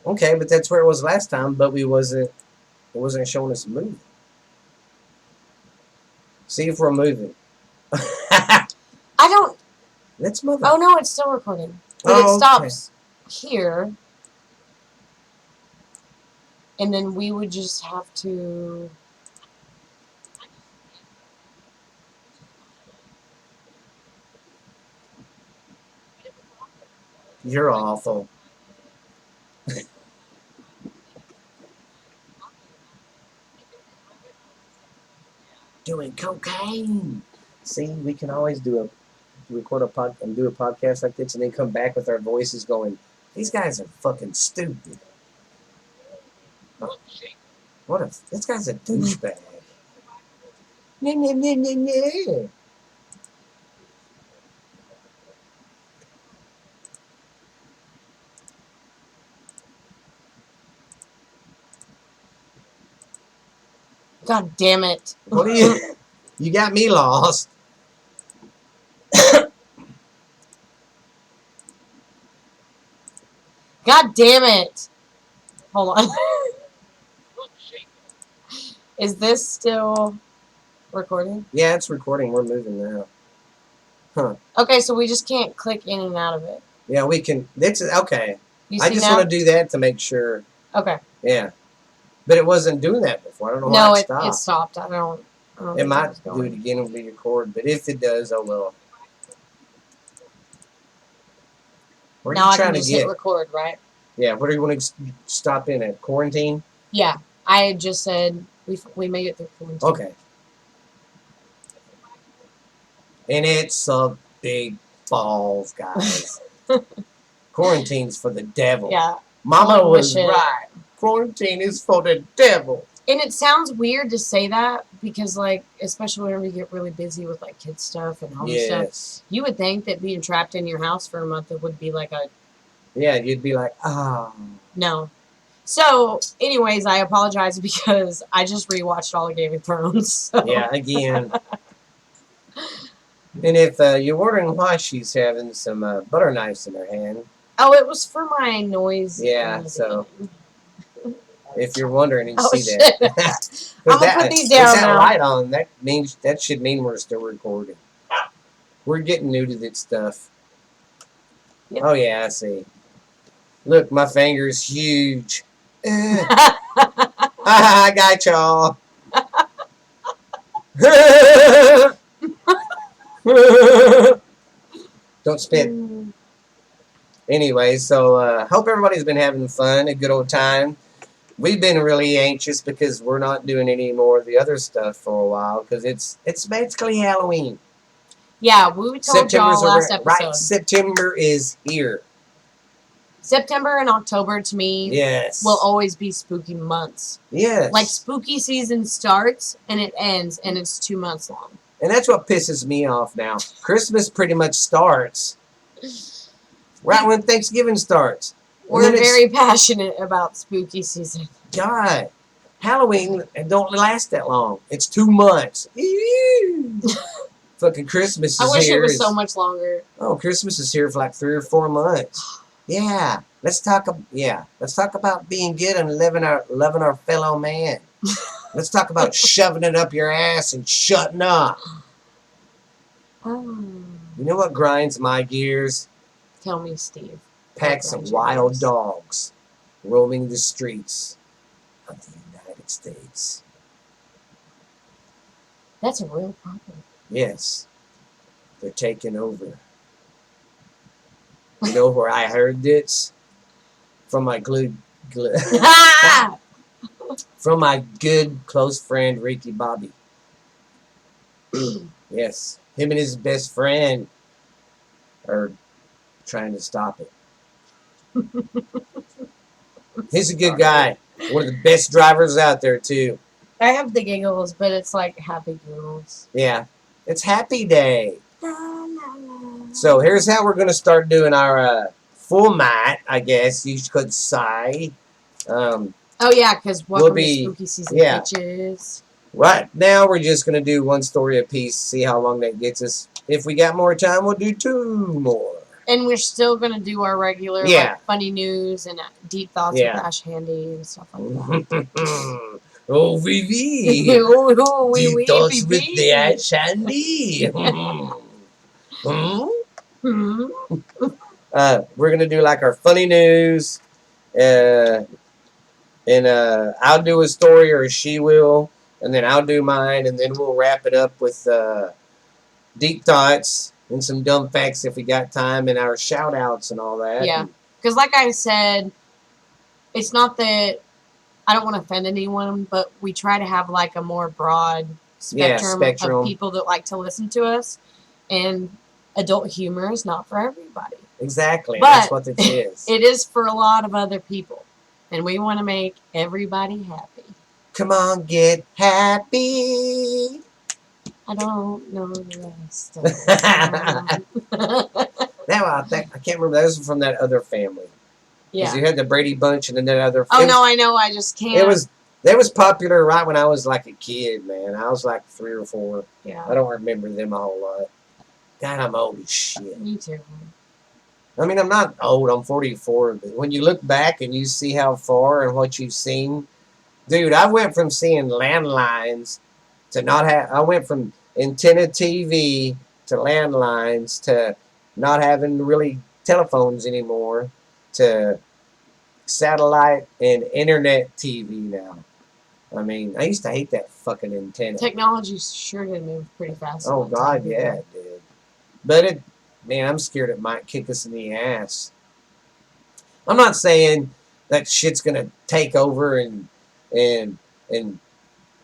Okay, but that's where it was last time. But it wasn't showing us moving. See if we're moving. I don't. Let's move. Oh no, it's still recording, but it stops here, and then we would just have to. You're awful. Doing cocaine. See, we can always record a pod and do a podcast like this, and then come back with our voices going. These guys are fucking stupid. What if this guy's a douchebag? Nah, nah, nah, nah, nah. God damn it! What are you? You got me lost. God damn it! Hold on. Is this still recording? Yeah, it's recording. We're moving now. Huh. Okay, so we just can't click in and out of it. Yeah, we can. It's okay. You I see just now? want to do that to make sure. Okay. Yeah, but it wasn't doing that before. I don't know No, why it it stopped. stopped. I don't It think might was do going. it again and re-record, but if it does, oh well. Where are Now you I trying can to just get? hit record, right? Yeah, where do you want to stop in at? Quarantine? Yeah, I had just said we made it through quarantine. Okay. And it's a big balls, guys. Quarantine's for the devil. Yeah. Mama was shit. right. Quarantine is for the devil. And it sounds weird to say that because, like, especially whenever you get really busy with like kids stuff and home stuff, you would think that being trapped in your house for a month it would be like a Yeah, you'd be like, ah. no. So, anyways, I apologize because I just rewatched all of Game of Thrones. So. Yeah, again. And if you're wondering why she's having some butter knives in her hand. Oh, it was for my noise. Yeah, so if you're wondering, and oh, see shit. that. I'm gonna put these down with that now. light on, that should mean we're still recording. We're getting new to this stuff. Yep. Oh yeah, I see. Look, my finger's huge. I got y'all. Don't spit. Anyway, so hope everybody's been having fun, a good old time. We've been really anxious because we're not doing any more of the other stuff for a while because it's basically Halloween. Yeah, we told y'all last episode. Right, September is here. September and October to me will always be spooky months. Yes. Like spooky season starts and it ends and it's 2 months long. And that's what pisses me off now. Christmas pretty much starts right when Thanksgiving starts. We're very passionate about spooky season. God, Halloween don't last that long. It's 2 months. Fucking Christmas is here. I wish it was so much longer. Oh, Christmas is here for like 3 or 4 months. Yeah, let's talk about being good and loving our fellow man. Let's talk about shoving it up your ass and shutting up. You know what grinds my gears? Tell me, Steve. Packs of wild dogs roaming the streets of the United States. That's a real problem. Yes, they're taking over. You know where I heard this? From my from my good close friend Ricky Bobby. Yes, him and his best friend are trying to stop it. He's a good guy. One of the best drivers out there too. I have the giggles, but it's like happy giggles. Yeah, it's Happy Day. So here's how we're gonna start doing our format, I guess you could say. Oh yeah, because welcome to spooky season, bitches. Right now we're just gonna do one story a piece, see how long that gets us. If we got more time, we'll do 2 more. And we're still going to do our regular like funny news and deep thoughts with Ash Handy and stuff like that. Oh, Vivi. Oh, Deep thoughts with the Ash Handy. We're going to do like our funny news. And I'll do a story or she will. And then I'll do mine. And then we'll wrap it up with deep thoughts and some dumb facts if we got time, and our shout outs and all that. Yeah. Because like I said, it's not that I don't want to offend anyone, but we try to have like a more broad spectrum of people that like to listen to us. And adult humor is not for everybody. Exactly. But that's what it is. It is for a lot of other people. And we want to make everybody happy. Come on, get happy. I don't know the rest of the Now I can't remember. Those were from that other family. Yeah. You had the Brady Bunch and then that other. Oh no, I know. I just can't. That was popular right when I was like a kid, man. I was like 3 or 4. Yeah. I don't remember them a whole lot. God, I'm old as shit. Me too. I mean, I'm not old. I'm 44. But when you look back and you see how far and what you've seen, dude, I went from seeing landlines to not have. I went from antenna TV to landlines to not having really telephones anymore to satellite and internet TV now. I mean, I used to hate that fucking antenna. Technology sure did move pretty fast. Oh God, yeah, it did. But man, I'm scared it might kick us in the ass. I'm not saying that shit's gonna take over and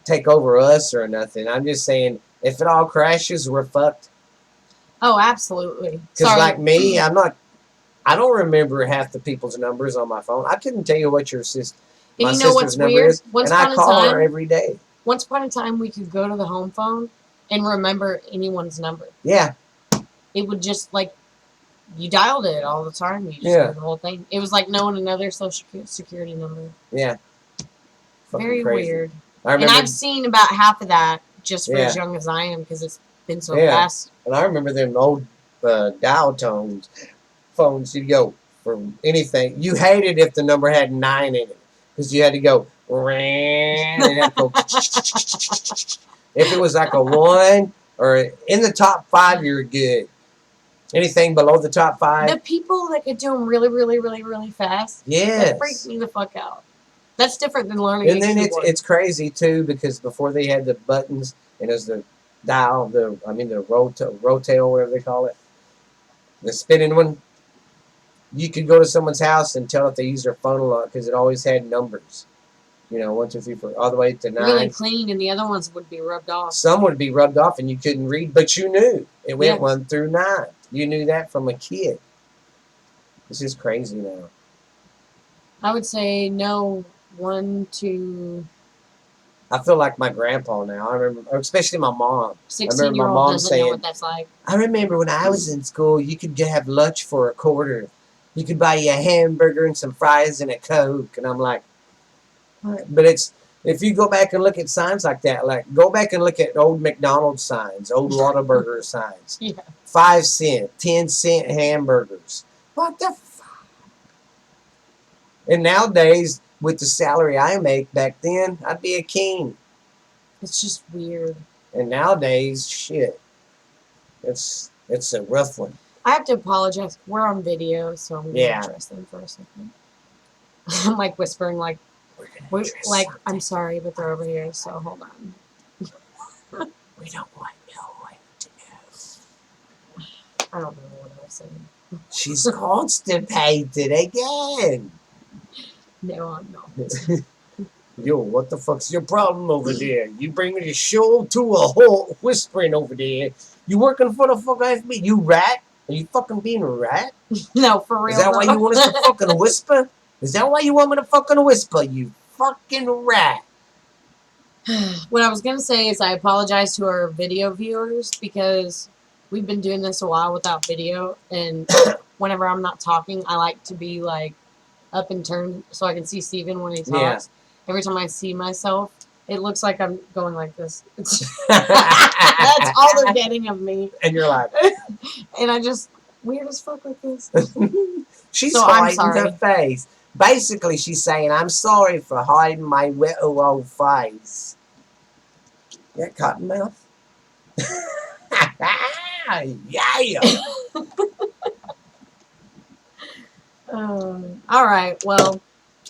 take over us or nothing. I'm just saying if it all crashes, we're fucked. Oh, absolutely. Because like me, I don't remember half the people's numbers on my phone. I couldn't tell you what your sister. My sister's number is, and I call her every day. Once upon a time, we could go to the home phone and remember anyone's number. Yeah. It would just like you dialed it all the time. You just knew the whole thing. It was like knowing another social security number. Yeah. Very weird. And I've seen about half of that just for as young as I am because it's been so fast. And I remember them old dial tones phones. You'd go for anything. You hated if the number had 9 in it because you had to go. And have to go if it was like a 1 or in the top 5, you're good. Anything below the top 5. The people that could do them really, really, really, really fast. Yes. That freaks me the fuck out. That's different than learning. And then it's crazy too because before they had the buttons and it was the dial, the rotail, whatever they call it, the spinning one. You could go to someone's house and tell if they used their phone a lot because it always had numbers. 1, 2, 3, 4, all the way to 9. Really clean, and the other ones would be rubbed off. Some would be rubbed off, and you couldn't read, but you knew it went 1 through 9. You knew that from a kid. This is crazy now. I would say no 1, 2. I feel like my grandpa now. I remember, especially my mom. 16-year-old doesn't know what that's like. I remember when I was in school, you could have lunch for $0.25. You could buy you a hamburger and some fries and a Coke, and I'm like. But if you go back and look at signs like that, like go back and look at old McDonald's signs, old Whataburger signs. Yeah. 5 cent, 10 cent hamburgers. What the fuck? And nowadays, with the salary I make back then, I'd be a king. It's just weird. And nowadays, shit. It's a rough one. I have to apologize. We're on video, so I'm going to address them for a second. I'm like whispering like, I'm sorry, but they're over here, so hold on. We don't want no one to know. I don't know what I was saying. She's constipated again. No, I'm not. Yo, what the fuck's your problem over there? You bringing your show to a halt whispering over there. You working for the fuck FB? You rat? Are you fucking being a rat? No, for real. Is that why you want us to fucking whisper? Is that why you want me to fucking whisper, you fucking rat? What I was going to say is I apologize to our video viewers because we've been doing this a while without video. And whenever I'm not talking, I like to be like up and turned so I can see Steven when he talks. Yeah. Every time I see myself, it looks like I'm going like this. That's all they're getting of me. And you're like. And I just weird as fuck with this. She's So I'm hiding her sorry. face. Basically, she's saying, I'm sorry for hiding my little old face. Yeah, Cottonmouth? Yeah! All right. Well,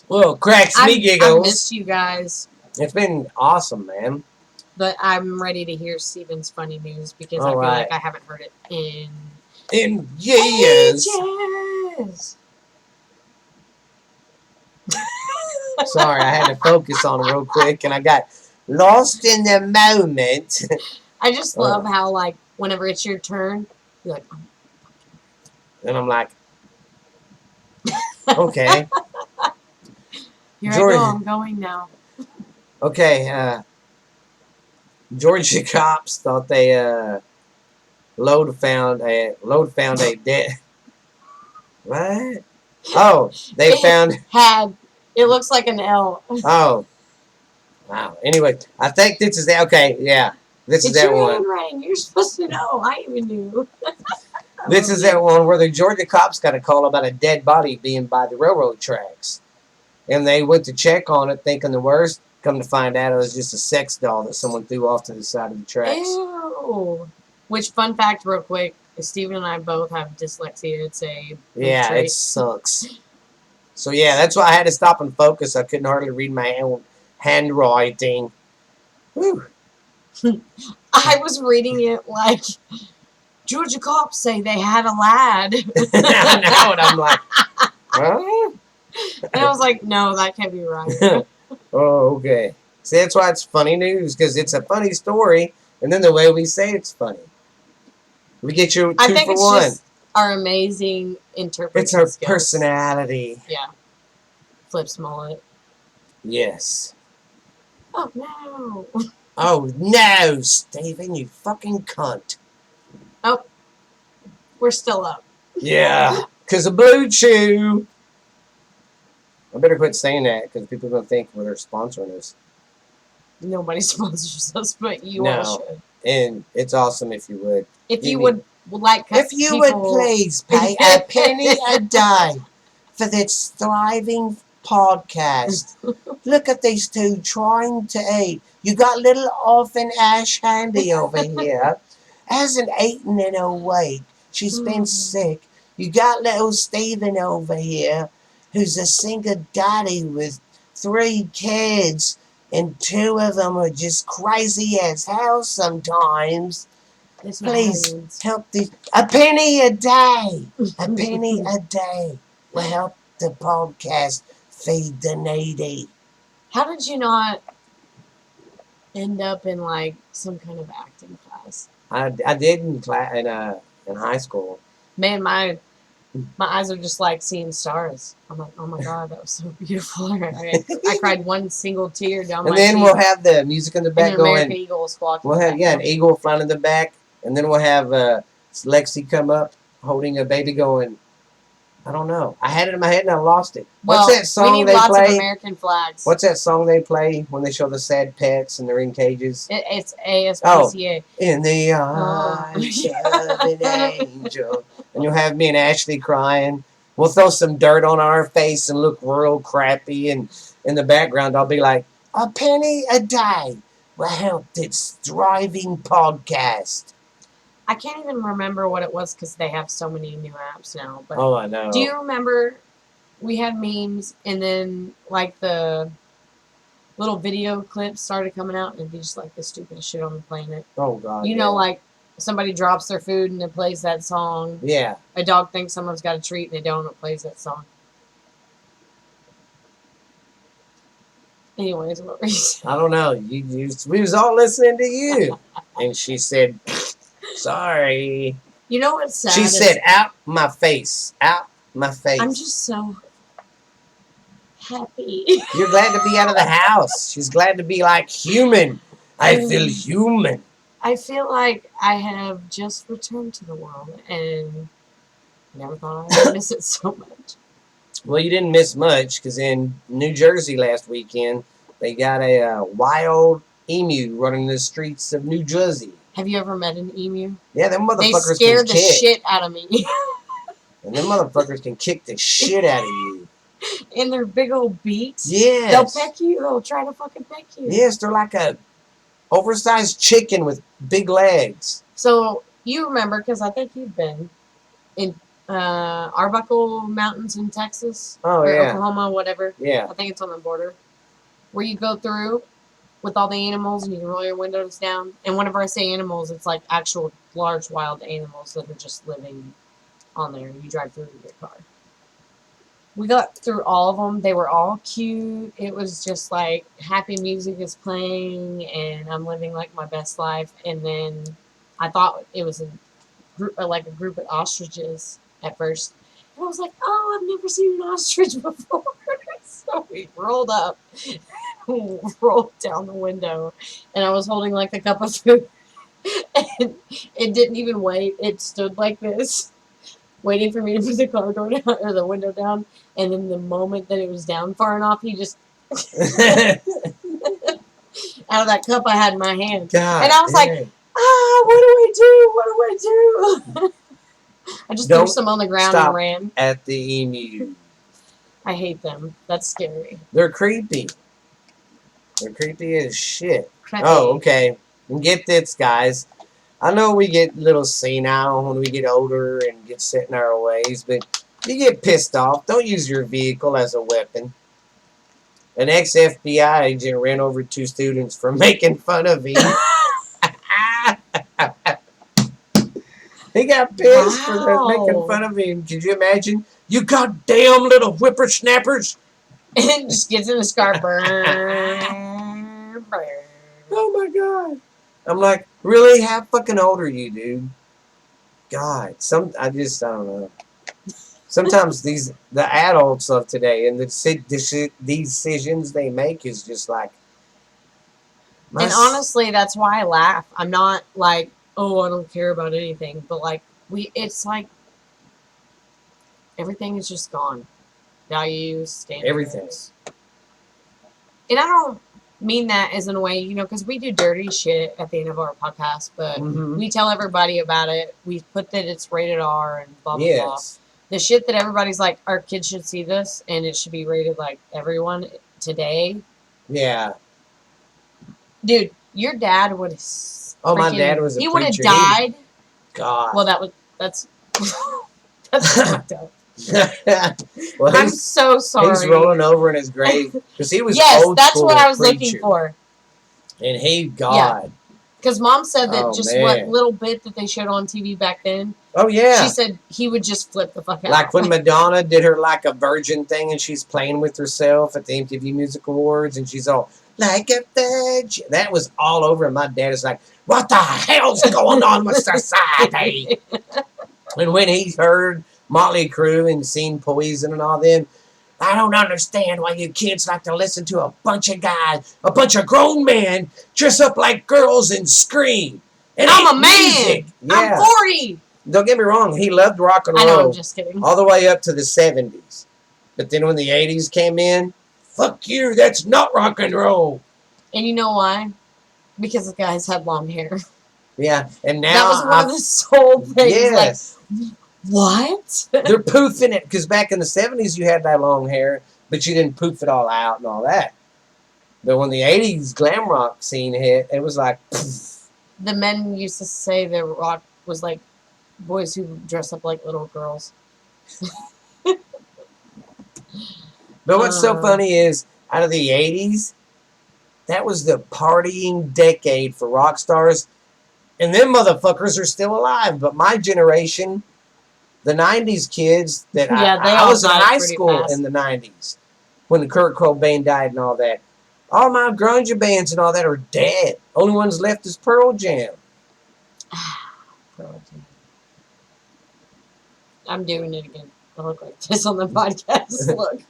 Well, cracks me I've giggles. missed you guys, It's been awesome, man. but I'm ready to hear Steven's funny news because I All feel right. like I haven't heard it in In years. ages. Sorry, I had to focus on it real quick, and I got lost in the moment. I just love how, like, whenever it's your turn, you're like, And I'm like, okay. here I go, George, I'm going now. okay, Georgia cops thought they load found a dead. What? Oh, they found. It looks like an L. Oh, wow. Anyway, I think this is that. Okay, yeah, this is It's that your one. handwriting. You're supposed to know. I even knew. This is that one where the Georgia cops got a call about a dead body being by the railroad tracks, and they went to check on it, thinking the worst. Come to find out, it was just a sex doll that someone threw off to the side of the tracks. Ew. Which, fun fact, real quick, is Steven and I both have dyslexia. It's a Yeah, trait. it sucks. So yeah, that's why I had to stop and focus. I couldn't hardly read my own handwriting. Whew. I was reading it like Georgia cops say they had a lad. I know, and I'm like, huh? And I was like, no, that can't be right. Oh, okay. See, that's why it's funny news, because it's a funny story, and then the way we say it's funny. We get you I two think for it's one. just our amazing interpreting It's our skills. personality. Yeah. Flips mullet. Yes. Oh, no. Oh, no, Stephen, you fucking cunt. Oh, we're still up. Yeah, because of Blue Chew. I better quit saying that, because people are going to think they're sponsoring us. Nobody sponsors us, but you No. all should. And it's awesome if you would. If you would like If you people... would please pay a penny a day for this thriving podcast. Look at these two trying to eat. You got little orphan Ash Handy over here. Hasn't eaten in a week. She's been sick. You got little Stephen over here, who's a single daddy with 3 kids, and 2 of them are just crazy as hell sometimes. Please help these. A penny a day. A penny a day will help the podcast feed the needy. How did you not end up in like some kind of acting class? I did in high school. Man, my eyes are just like seeing stars. I'm like, oh my god, that was so beautiful. I cried one single tear down my And then cheek. we'll have the music in the back and going. American Eagle squawking. We'll have an eagle flying in the back, and then we'll have Lexi come up holding a baby going. I don't know. I had it in my head and I lost it. Well, what's that song we need they lots play? of American flags. What's that song they play when they show the sad pets and they're in cages? It's ASPCA. Oh, in the arms of an angel. And you'll have me and Ashley crying. We'll throw some dirt on our face and look real crappy. And in the background, I'll be like, a penny a day will help this thriving podcast. I can't even remember what it was because they have so many new apps now. But oh, I know. Do you remember we had memes and then like the little video clips started coming out and it'd be just like the stupidest shit on the planet? Oh, God. You know, like somebody drops their food and it plays that song. Yeah. A dog thinks someone's got a treat and they don't, it plays that song. Anyways, what were you saying? I don't know. We was all listening to you. And she said, sorry. You know what's sad? She said, out my face. Out my face. I'm just so happy. You're glad to be out of the house. She's glad to be like human. I feel human. I feel like I have just returned to the world and never thought I would miss it so much. Well, you didn't miss much because in New Jersey last weekend, they got a wild emu running the streets of New Jersey. Have you ever met an emu? Yeah, them motherfuckers They scare can the kick. shit out of me. And them motherfuckers can kick the shit out of you. In their big old beaks. Yes. They'll peck you. They'll try to fucking peck you. Yes, they're like a oversized chicken with big legs. So you remember, because I think you've been in Arbuckle Mountains in Texas. Oh, or yeah. Oklahoma, whatever. Yeah. I think it's on the border. Where you go through with all the animals and you can roll your windows down. And whenever I say animals, it's like actual large wild animals that are just living on there. You drive through with your car. We got through all of them. They were all cute. It was just like happy music is playing and I'm living like my best life. And then I thought it was a group of ostriches at first. And I was like, oh, I've never seen an ostrich before. So we rolled up, rolled down the window, and I was holding like a cup of food. And it didn't even wait. It stood like this, waiting for me to put the car door down or the window down. And then the moment that it was down far enough, he just out of that cup I had in my hand. God, and I was like, what do I do? What do I do? I just threw some on the ground and ran. At the emu. I hate them. That's scary. They're creepy. They're creepy as shit. Creepy. Oh, okay. And get this, guys. I know we get a little senile when we get older and get set in our ways, but you get pissed off. Don't use your vehicle as a weapon. An ex-FBI agent ran over 2 students for making fun of him. He got pissed for making fun of him. Could you imagine? You goddamn little whippersnappers. And just gets in his car. Oh my God. I'm like, really? How fucking old are you, dude? God. I don't know. Sometimes the adults of today and the decisions they make is just like. And honestly, that's why I laugh. I'm not like, oh, I don't care about anything. But like, it's like everything is just gone. Values, standards. Everything. And I don't mean that as in a way, because we do dirty shit at the end of our podcast, but we tell everybody about it. We put that it's rated R and blah, blah, blah. The shit that everybody's like, our kids should see this and it should be rated like everyone today. Yeah. Dude, your dad would have. Oh, my dad was a He preacher. would have died. God. Well, that's fucked up. Well, I'm so sorry. He's rolling over in his grave because he was old that's school what I was preacher. Looking for. And God. Because Mom said that what little bit that they showed on TV back then. Oh, yeah. She said he would just flip the fuck out. Like when Madonna did her like a virgin thing and she's playing with herself at the MTV Music Awards and she's all, like a virgin. That was all over. And my dad is like, what the hell's going on with society? And when he heard Motley Crue and seen Poison and all them, I don't understand why you kids like to listen to a bunch of guys, a bunch of grown men dress up like girls and scream. And I'm a man. Music. Yeah. I'm 40. Don't get me wrong. He loved rock and roll. I know, I'm just kidding. All the way up to the 70s. But then when the 80s came in, fuck you, that's not rock and roll. And you know why? Because the guys had long hair. Yeah, and now... That was one of the sole things. Yes. Like, what? They're poofing it, because back in the 70s you had that long hair, but you didn't poof it all out and all that. But when the 80s glam rock scene hit, it was like... Poof. The men used to say that rock was like boys who dress up like little girls. But what's so funny is, out of the 80s, that was the partying decade for rock stars. And them motherfuckers are still alive. But my generation, the 90s kids, that I was in high school in the 90s when Kurt Cobain died and all that. All my grunge bands and all that are dead. Only ones left is Pearl Jam. Pearl Jam. I'm doing it again. I look like this on the podcast. Look.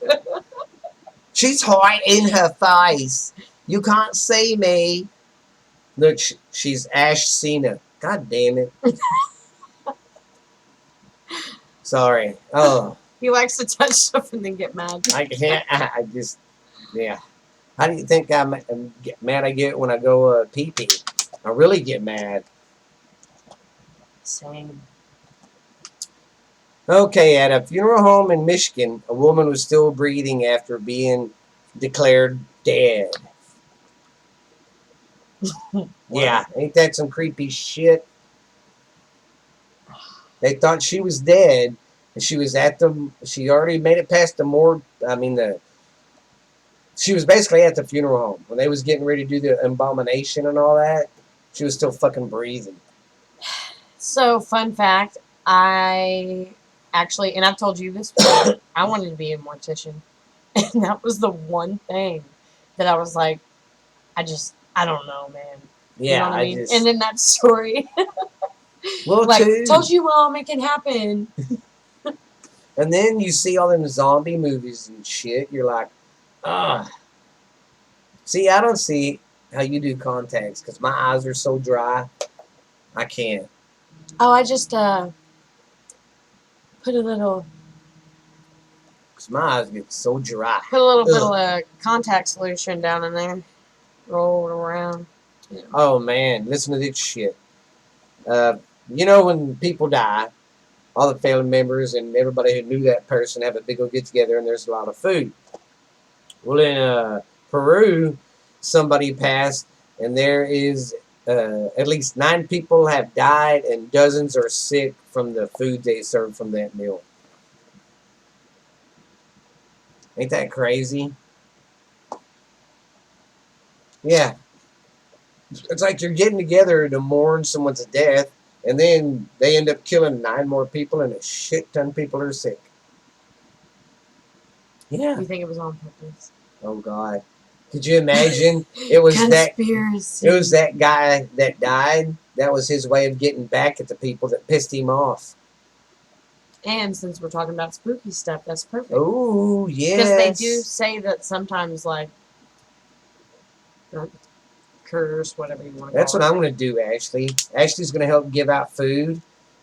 She's hot in her face. You can't see me. Look, she's Ash Cena. God damn it. Sorry. Oh. He likes to touch stuff and then get mad. I just, yeah. How do you think I get mad I get when I go pee-pee? I really get mad. Same. Okay, at a funeral home in Michigan, a woman was still breathing after being declared dead. Yeah, ain't that some creepy shit? They thought she was dead, and she was at the. She already made it past the morgue. I mean, the. She was basically at the funeral home when they was getting ready to do the abomination and all that. She was still fucking breathing. So, fun fact, I actually, and I've told you this before, I wanted to be a mortician. And that was the one thing that I was like, I don't know, man. You know Yeah, what I I mean? And just. then that story, Well, like, too. told you all, make it happen. And then you see all them zombie movies and shit. You're like, ah. See, I don't see how you do contacts because my eyes are so dry. I can't. Oh, I just put a little Because my eyes get so dry. bit Ugh. of contact solution down in there, rolled around. Yeah. Oh, man. Listen to this shit. Uh, you know, when people die, all the family members and everybody who knew that person have a big old get together and there's a lot of food. Well, in Peru, somebody passed, and there is at least 9 people have died, and dozens are sick from the food they served from that meal. Ain't that crazy? Yeah, it's like you're getting together to mourn someone's death, and then they end up killing 9 more people, and a shit ton of people are sick. Yeah. You think it was on purpose? Oh God. Could you imagine? It was Conspiracy. that guy that died. That was his way of getting back at the people that pissed him off. And since we're talking about spooky stuff, that's perfect. Oh Because they do yes. say that sometimes, like, curse, whatever you want to That's call what it. I'm gonna do, Ashley. Ashley's gonna help give out food,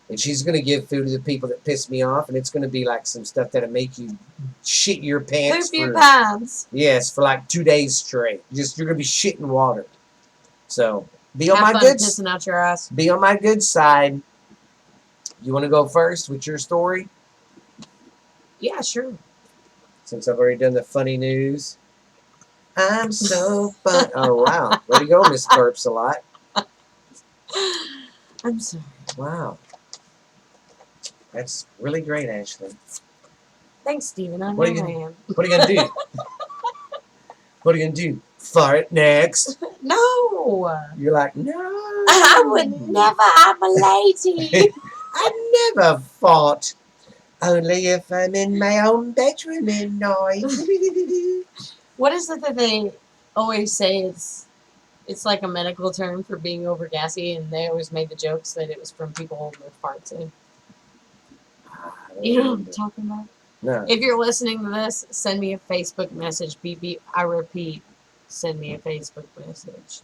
and she's gonna give food to the people that piss me off, and it's gonna be like some stuff that'll make you shit your pants Poop your for pants. yes, for like 2 days straight. Just you're gonna be shitting water. So be on Have my fun good pissing out your ass. be on my good side. You want to go first with your story? Yeah, sure. Since I've already done the funny news. I'm so fun. Oh, wow. Way to go, Miss Burps a lot. I'm sorry. Wow. That's really great, Ashley. Thanks, Steven. I What are know you I gonna, am. what are you going to do? What are you going to do? Fart next? No. You're like, no. I would never. I'm a lady. I never fart. Only if I'm in my own bedroom at night. What is it that they always say? It's like a medical term for being over gassy, and they always made the jokes that it was from people holding their farts in. You know what I'm talking about? No. If you're listening to this, send me a Facebook message. BB, I repeat, send me a Facebook message.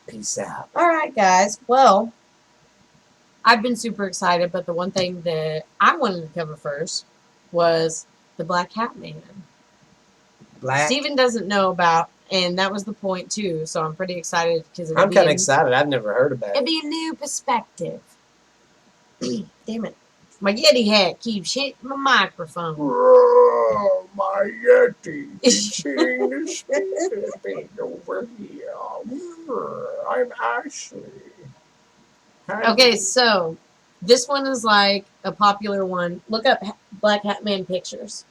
Peace out. All right, guys. Well, I've been super excited, but the one thing that I wanted to cover first was the Black Hat Man. Black. Steven doesn't know about, and that was the point too. So I'm pretty excited because I'm kind of excited. I've never heard about it'll it. be a new perspective. Damn it. My Yeti hat keeps hitting my microphone. Oh, my Yeti. It's hitting the speaker thing over here. I'm Ashley. Hi. Okay, so this one is like a popular one. Look up Black Hat Man pictures.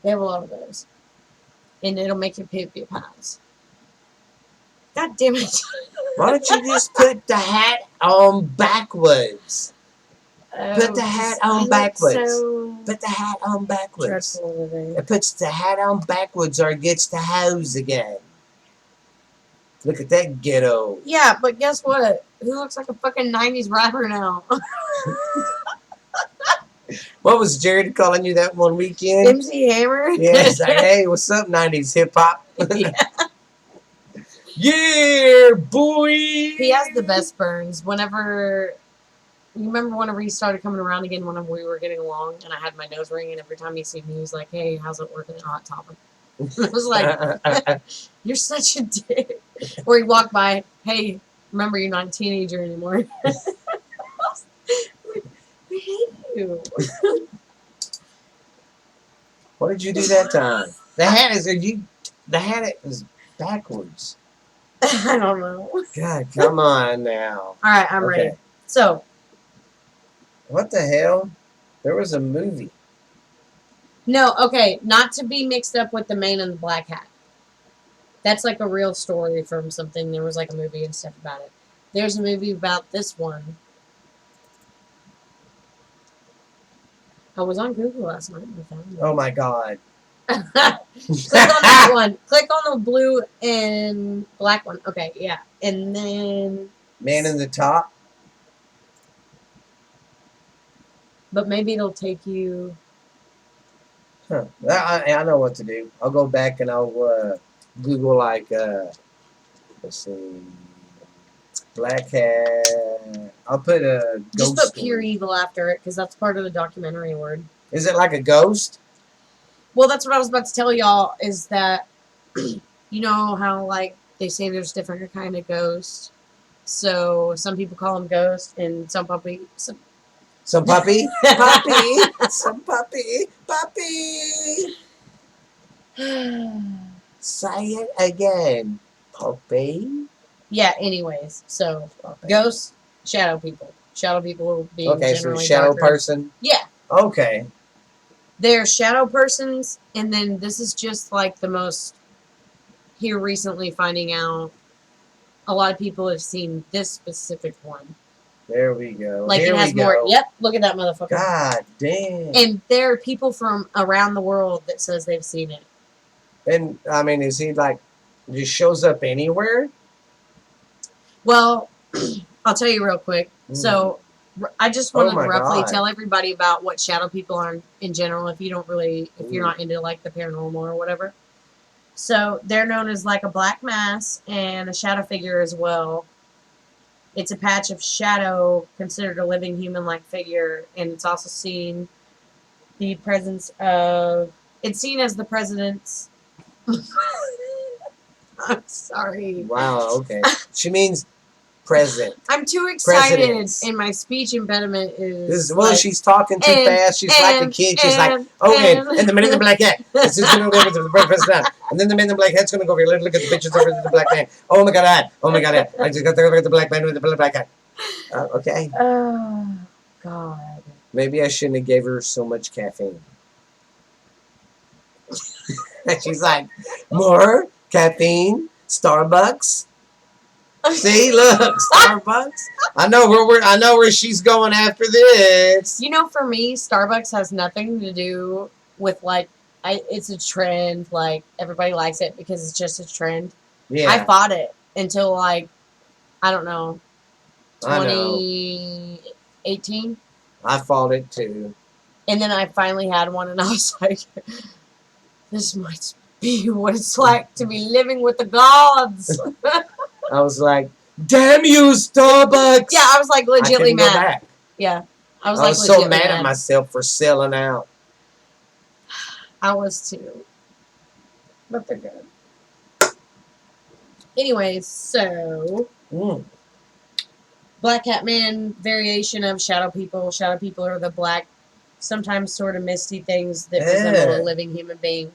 They have a lot of those. And it'll make you poop your pants. God damn it. Why don't you just put the hat on backwards? Put the hat on backwards. So Put the hat on backwards. dreadful today. It puts the hat on backwards or it gets the hose again. Look at that ghetto. Yeah, but guess what? Who looks like a fucking 90s rapper now? What was Jared calling you that one weekend? MC Hammer? Yeah, he's like, hey, what's up, 90s hip hop? Yeah. Yeah, boy. He has the best burns. Whenever you remember whenever he started coming around again, whenever we were getting along, and I had my nose ring, and every time he seen me, he was like, "Hey, how's it working at Hot Topic?" I was like, "You're such a dick." Or he walked by, "Hey, remember you're not a teenager anymore." too. What did you do that time? The hat is backwards. I don't know. God, come on now. All right, I'm ready. Okay. So, What the hell? There was a movie. no, okay, not to be mixed up with the man in the black hat. That's like a real story from something. There was like a movie and stuff about it. There's a movie about this one. I was on Google last night and I found it. Oh my God. Click on that one. Click on the blue and black one. Okay, yeah. And then. Man in the Top. But maybe it'll take you. Huh. I know what to do. I'll go back and I'll Google like let's see, black hat. I'll put a Just ghost put pure story. evil after it because that's part of the documentary word. Is it like a ghost? Well, that's what I was about to tell y'all is that you know how like they say there's different kind of ghosts. So some people call them ghosts, and some puppy. Some puppy, puppy, some puppy, puppy. Say it again, puppy. Yeah. Anyways, so Puppy. ghosts, shadow people. Shadow people being Okay, so generally shadow darker. person. Yeah. Okay. They're shadow persons, and then this is just like the most. Here recently, finding out a lot of people have seen this specific one. There we go. Like Here it has we more. go. Yep, look at that motherfucker. God damn. And there are people from around the world that says they've seen it. And I mean, is he like just shows up anywhere? Well, I'll tell you real quick. So I just wanted to roughly tell everybody about what shadow people are in general. If you don't really, if you're not into like the paranormal or whatever. So they're known as like a black mass and a shadow figure as well. It's a patch of shadow considered a living human-like figure, and it's also seen the presence of. It's seen as the president's. I'm sorry. Wow. Okay. She means present. I'm too excited, Presidents. and my speech impediment is. Well, like, she's talking too fast. She's like a kid. She's like, and the man in the black hat. This is going to go over to the president. And then the man in the black hat's going to go over here. Look at the pictures over the black man. Oh my God. Oh my God. I just got to go over to the black man with the black hat. Okay. Oh, God. Maybe I shouldn't have gave her so much caffeine. She's like, more caffeine, Starbucks. See, look, Starbucks. I know where she's going after this. You know, for me, Starbucks has nothing to do with like, it's a trend. Like everybody likes it because it's just a trend. Yeah. I fought it until like, I don't know, 2018. I fought it too. And then I finally had one, and I was like, this might be what it's like to be living with the gods. I was like, damn you, Starbucks! Yeah, I was like legitly mad. Go back. Yeah. I was like so mad at myself for selling out. I was too. But they're good. Anyways, so Black Hat Man variation of shadow people. Shadow people are the black, sometimes sort of misty things that resemble a living human being.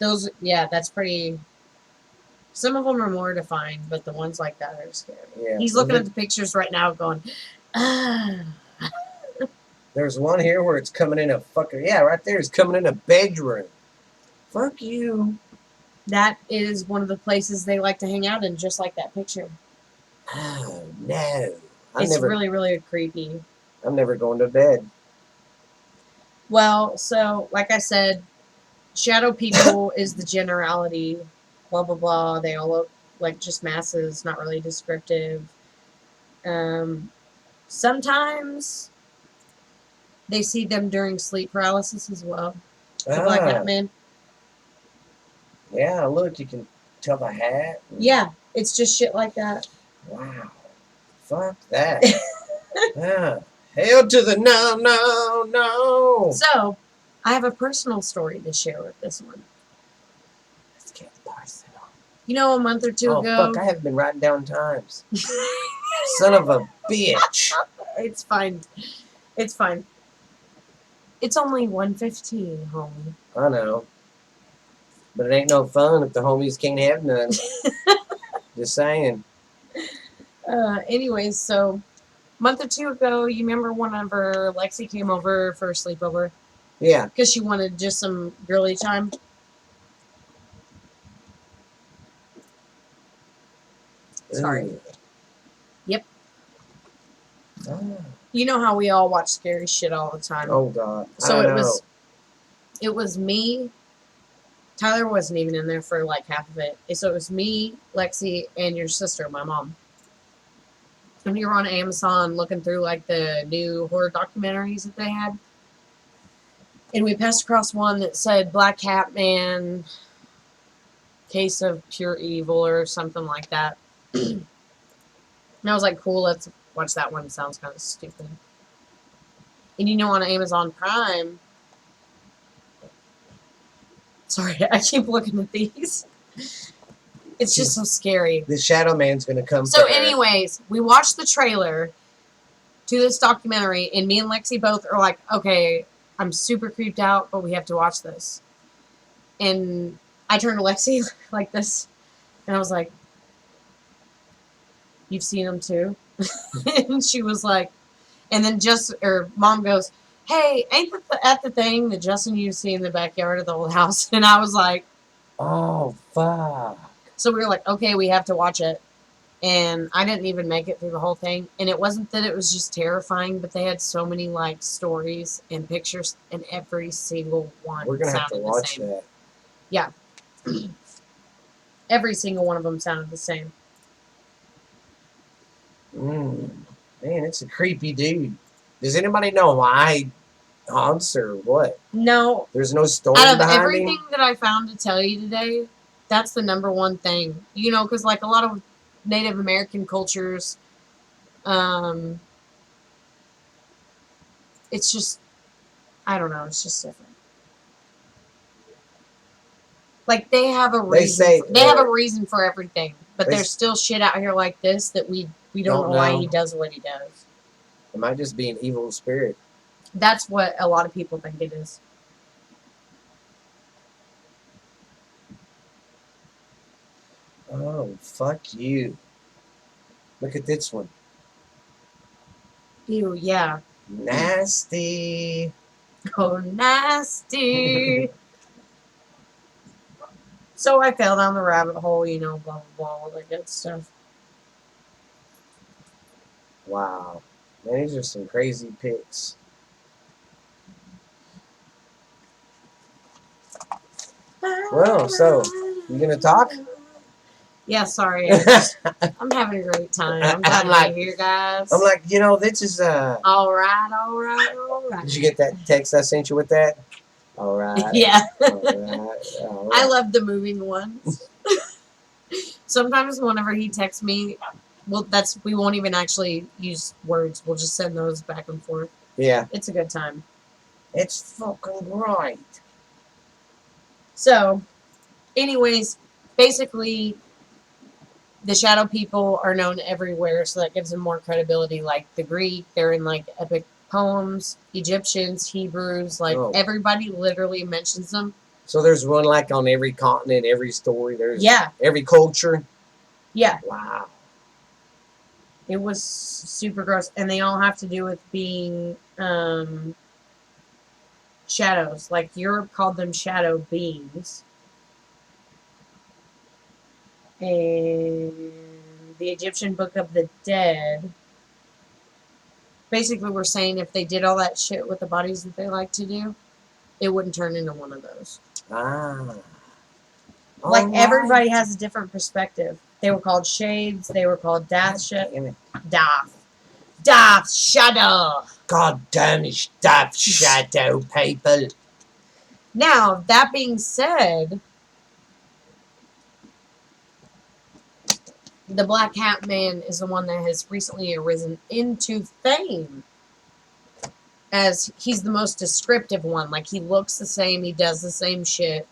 Those, yeah, that's pretty. Some of them are more defined, but the ones like that are scary. Yeah. He's looking at the pictures right now going, ah. There's one here where it's coming in a fucking, yeah, right there. It's coming in a bedroom. Fuck you. That is one of the places they like to hang out in, just like that picture. Oh, no. It's really, really creepy. I'm never going to bed. Well, so, like I said, shadow people is the generality, blah, blah, blah. They all look like just masses, not really descriptive. Sometimes they see them during sleep paralysis as well. The Black Hat Man. Yeah, look, you can tell the hat. Yeah, it's just shit like that. Wow. Fuck that. Yeah. Hell to the no, no, no. So, I have a personal story to share with this one. Let's get personal. You know, a month or two ago. Oh, fuck, I haven't been writing down times. Son of a bitch. It's fine. It's fine. It's only 1:15, homie. I know. But it ain't no fun if the homies can't have none. Just saying. Anyways, so a month or two ago, you remember whenever Lexi came over for a sleepover? Yeah. Because she wanted just some girly time. Sorry. Ooh. Yep. Oh. You know how we all watch scary shit all the time. Oh God. So I it know. was me. Tyler wasn't even in there for like half of it. So it was me, Lexi, and your sister, my mom. And we were on Amazon looking through like the new horror documentaries that they had. And we passed across one that said Black Cat Man, Case of Pure Evil or something like that. And I was like, cool, let's watch that one. It sounds kind of stupid. And you know, on Amazon Prime, sorry, I keep looking at these. It's just so scary. The Shadow Man's gonna come. So, for her. anyways, we watched the trailer to this documentary, and me and Lexi both are like, okay, I'm super creeped out, but we have to watch this. And I turned to Lexi like this, and I was like, you've seen them too? And she was like, and then mom goes, hey, ain't that at the thing that Justin used to see in the backyard of the old house? And I was like, oh fuck. So we were like, okay, we have to watch it. And I didn't even make it through the whole thing. And it wasn't that it was just terrifying, but they had so many like stories and pictures, and every single one We're gonna have to sounded the watch same. that. Yeah. Every single one of them sounded the same. Man, it's a creepy dude. Does anybody know why he haunts or what? No. There's no story Out of behind everything him. that I found to tell you today, that's the number one thing. You know, because like a lot of Native American cultures, it's just, I don't know, it's just different. Like they have a reason. They have a reason for everything, but there's still shit out here like this that we don't know why he does what he does. It might just be an evil spirit. That's what a lot of people think it is. Oh, fuck you. Look at this one. Ew, yeah. Nasty. Oh, nasty. So I fell down the rabbit hole, you know, blah, blah, blah, all that good stuff. Wow. Man, these are some crazy pics. Well, so, you gonna talk? Yeah, sorry. I'm having a great time. I'm glad to be here, guys. I'm like, you know, this is all right. Did you get that text I sent you with that? All right. Yeah. All right. I love the moving ones. Sometimes whenever he texts me, we won't even actually use words. We'll just send those back and forth. Yeah. It's a good time. It's fucking right. So, anyways, basically, the shadow people are known everywhere, so that gives them more credibility. Like the Greek, they're in like epic poems, Egyptians, Hebrews, like everybody literally mentions them. So there's one like on every continent, every story. There's every culture. Yeah. Wow. It was super gross, and they all have to do with being shadows. Like Europe called them shadow beings. And the Egyptian Book of the Dead, basically we're saying if they did all that shit with the bodies that they like to do, it wouldn't turn into one of those. Ah. Like everybody has a different perspective. They were called shades. They were called Dath shadow. God damn it, Dath shadow people. Now, that being said, the Black Hat Man is the one that has recently arisen into fame, as he's the most descriptive one. Like, he looks the same, he does the same shit.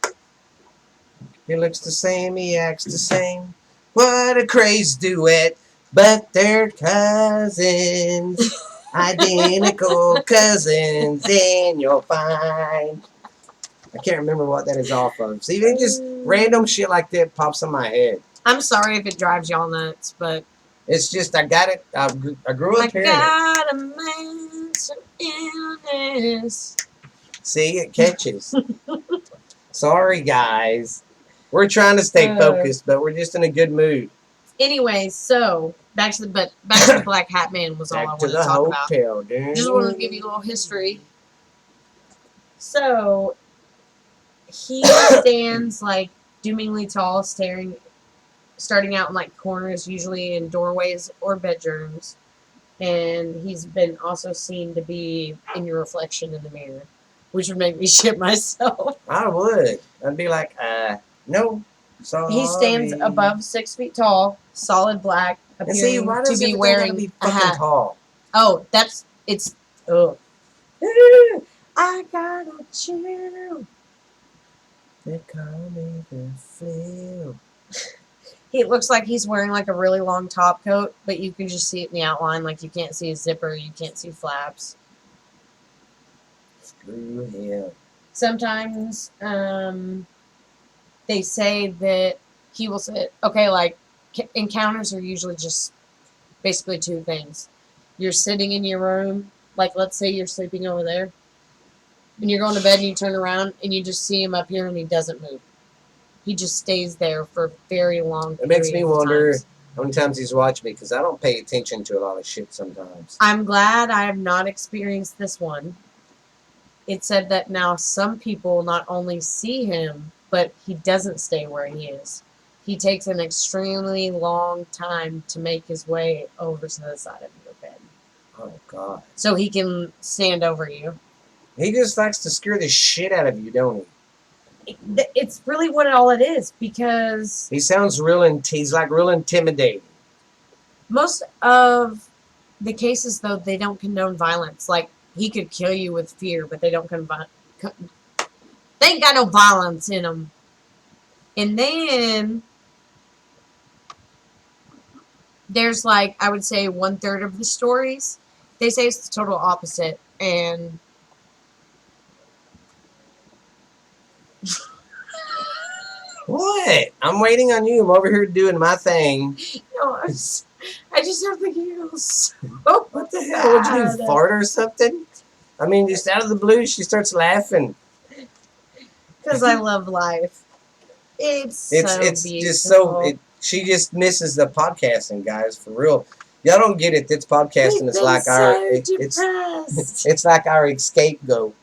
He looks the same, he acts the same. What a crazy duet, but they're cousins. Identical cousins, and you'll find. I can't remember what that is off of. See, they just random shit like that pops in my head. I'm sorry if it drives y'all nuts, but It's just I got it. I grew I up hearing it. got a mental illness. See, it catches. Sorry, guys. We're trying to stay focused, but we're just in a good mood. Anyway, so back to the Black Hat Man was all I Back wanted to the to talk about. hotel, dude. Just wanted to give you a little history. So he stands like doomingly tall, starting out in like corners, usually in doorways or bedrooms. And he's been also seen to be in your reflection in the mirror, which would make me shit myself. I would. I'd be like, no. Sorry. He stands above 6 feet tall, solid black, And see, appearing why to does be everything gotta wearing be a fucking hat. tall? Oh, it's. Oh. I got a chill. They call me the flu. He looks like he's wearing like a really long top coat, but you can just see it in the outline. Like you can't see his zipper, you can't see flaps. Screw him. Sometimes they say that he will say, okay, like encounters are usually just basically two things. You're sitting in your room, like let's say you're sleeping over there, and you're going to bed and you turn around and you just see him up here and he doesn't move. He just stays there for very long periods. It makes me wonder times. how many times he's watched me because I don't pay attention to a lot of shit sometimes. I'm glad I have not experienced this one. It said that now some people not only see him, but he doesn't stay where he is. He takes an extremely long time to make his way over to the side of your bed. Oh, God. So he can stand over you. He just likes to scare the shit out of you, don't he? It's really what all it is, because he sounds he's like real intimidating. Most of the cases, though, they don't condone violence. Like, he could kill you with fear, but they don't they ain't got no violence in them. And then there's like, I would say 1/3 of the stories, they say it's the total opposite. And what? I'm waiting on you. I'm over here doing my thing. No, I just have the giggles. What the hell? Would you do? Fart or something? I mean, just out of the blue, she starts laughing. Because I love life. It's beautiful. Just so she just misses the podcasting, guys. For real, y'all don't get it. This podcasting is like it's like our scapegoat.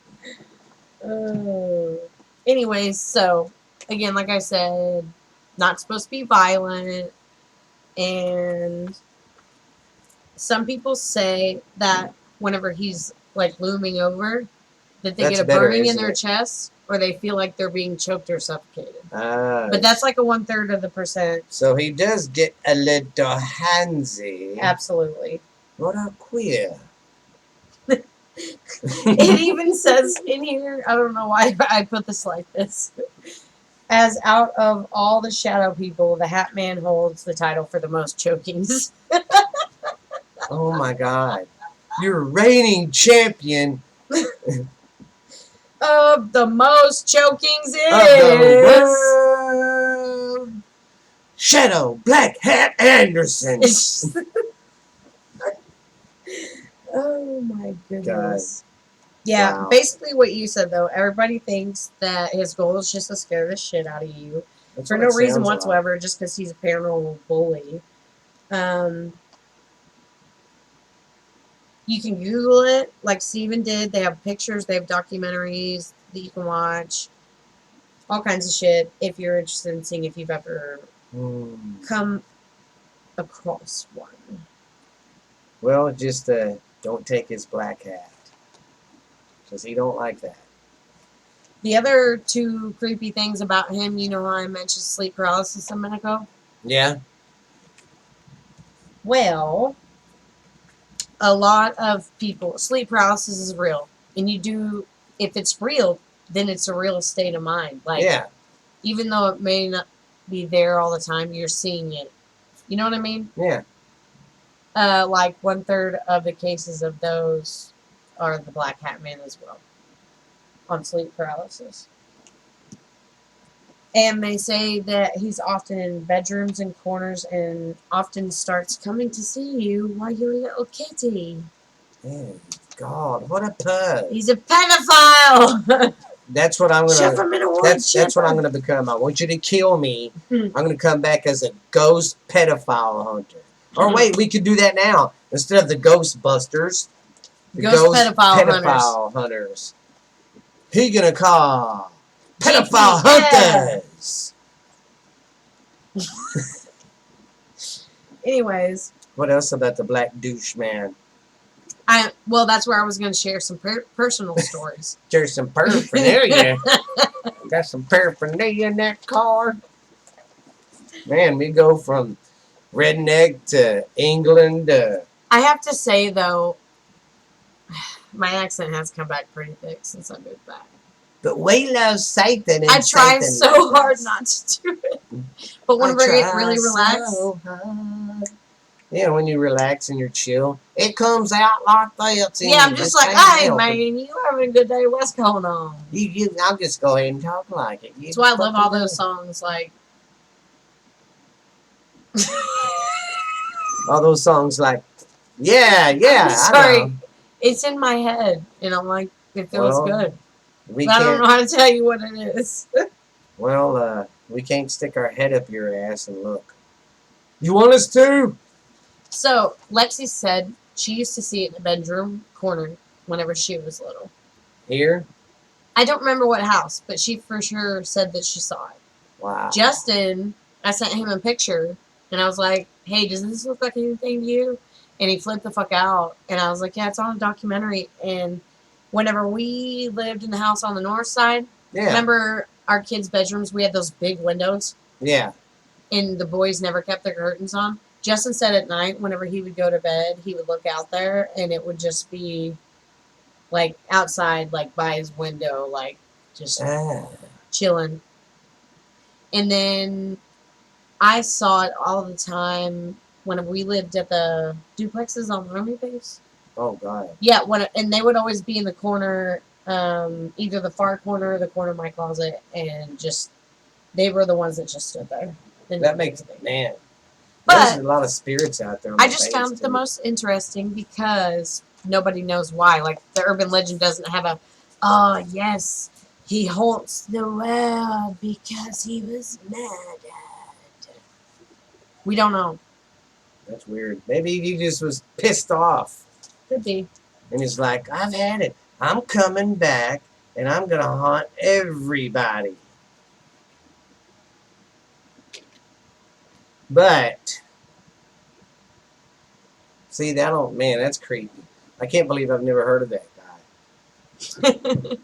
Anyways, so again, like I said, not supposed to be violent, and some people say that whenever he's like looming over, that they get a burning in their chest, or they feel like they're being choked or suffocated. But that's like a 1/3 of the percent. So he does get a little handsy. Absolutely. What a queer. It even says in here, I don't know why I put this like this. As out of all the shadow people, the Hat Man holds the title for the most chokings. Oh my God. You're reigning champion of the most chokings of the world. Shadow Black Hat Anderson. Oh my goodness. God. Yeah, Wow. Basically what you said though. Everybody thinks that his goal is just to scare the shit out of you. That's for no reason whatsoever, like. Just because he's a paranormal bully. You can Google it, like Steven did. They have pictures, they have documentaries that you can watch. All kinds of shit if you're interested in seeing if you've ever come across one. Well, just don't take his black hat. Because he don't like that. The other two creepy things about him, you know how I mentioned sleep paralysis a minute ago? Yeah. Well, a lot of people, sleep paralysis is real. And if it's real, then it's a real state of mind. Like, yeah. Even though it may not be there all the time, you're seeing it. You know what I mean? Yeah. like 1/3 of the cases of those are the black hat man as well on sleep paralysis. And they say that he's often in bedrooms and corners and often starts coming to see you while you're a little kitty. Oh, God, what a pug. He's a pedophile. That's what I'm Shove gonna. him in a wood That's what I'm chipper. gonna become. I want you to kill me. I'm gonna come back as a ghost pedophile hunter. Or wait, we could do that now instead of the Ghostbusters. The Ghost pedophile hunters. He gonna call pedophile GPS. hunters. Anyways, What else about the black douche man? well, that's where I was going to share some personal stories. There's some paraphernalia. Got some paraphernalia in that car. Man, we go from redneck to England. I have to say though, my accent has come back pretty thick since I moved back. But we love Satan. And I try Satan so hard not to do it, but whenever I get really relaxed, so yeah, when you relax and you're chill, it comes out like that. Yeah, I'm just like, hey man, you having a good day? What's going on? I'll just go ahead and talk like it. That's why I love all those songs, like all those songs, like yeah. I'm sorry, I know. it's in my head, and I'm like, it feels good. We I don't know how to tell you what it is. Well, we can't stick our head up your ass and look. You want us to? So Lexi said she used to see it in the bedroom corner whenever she was little. Here? I don't remember what house, but she for sure said that she saw it. Wow. Justin, I sent him a picture, and I was like, hey, does this look like anything to you? And he flipped the fuck out, and I was like, yeah, it's on a documentary. And whenever we lived in the house on the north side, remember our kids' bedrooms, we had those big windows? Yeah. And the boys never kept their curtains on. Justin said at night, whenever he would go to bed, he would look out there, and it would just be, like, outside, like, by his window, like, just chilling. And then I saw it all the time when we lived at the duplexes on Romney Base. Oh, God. Yeah, and they would always be in the corner, either the far corner or the corner of my closet, and just, they were the ones that just stood there. That makes, man. But there's a lot of spirits out there. I just found it the most interesting because nobody knows why. Like, the urban legend doesn't have a, oh, yes, he haunts the world because he was murdered. We don't know. That's weird. Maybe he just was pissed off. Could be. And he's like, I've had it. I'm coming back, and I'm going to haunt everybody. But, see, man, that's creepy. I can't believe I've never heard of that guy.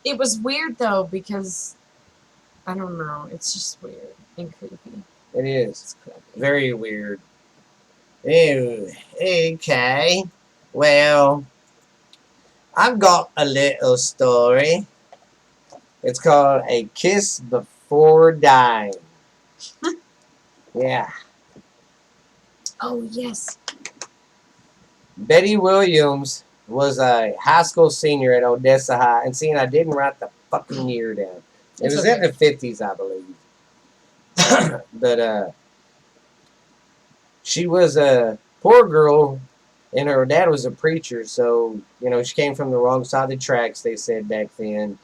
It was weird, though, because, I don't know, it's just weird and creepy. It is. Very weird. Ew. Okay. Well, I've got a little story. It's called A Kiss Before Dying. Yeah. Oh, yes. Betty Williams was a high school senior at Odessa High. And seeing I didn't write the fucking year down. It was in the 50s, I believe. But she was a poor girl, and her dad was a preacher. So, she came from the wrong side of the tracks, they said back then.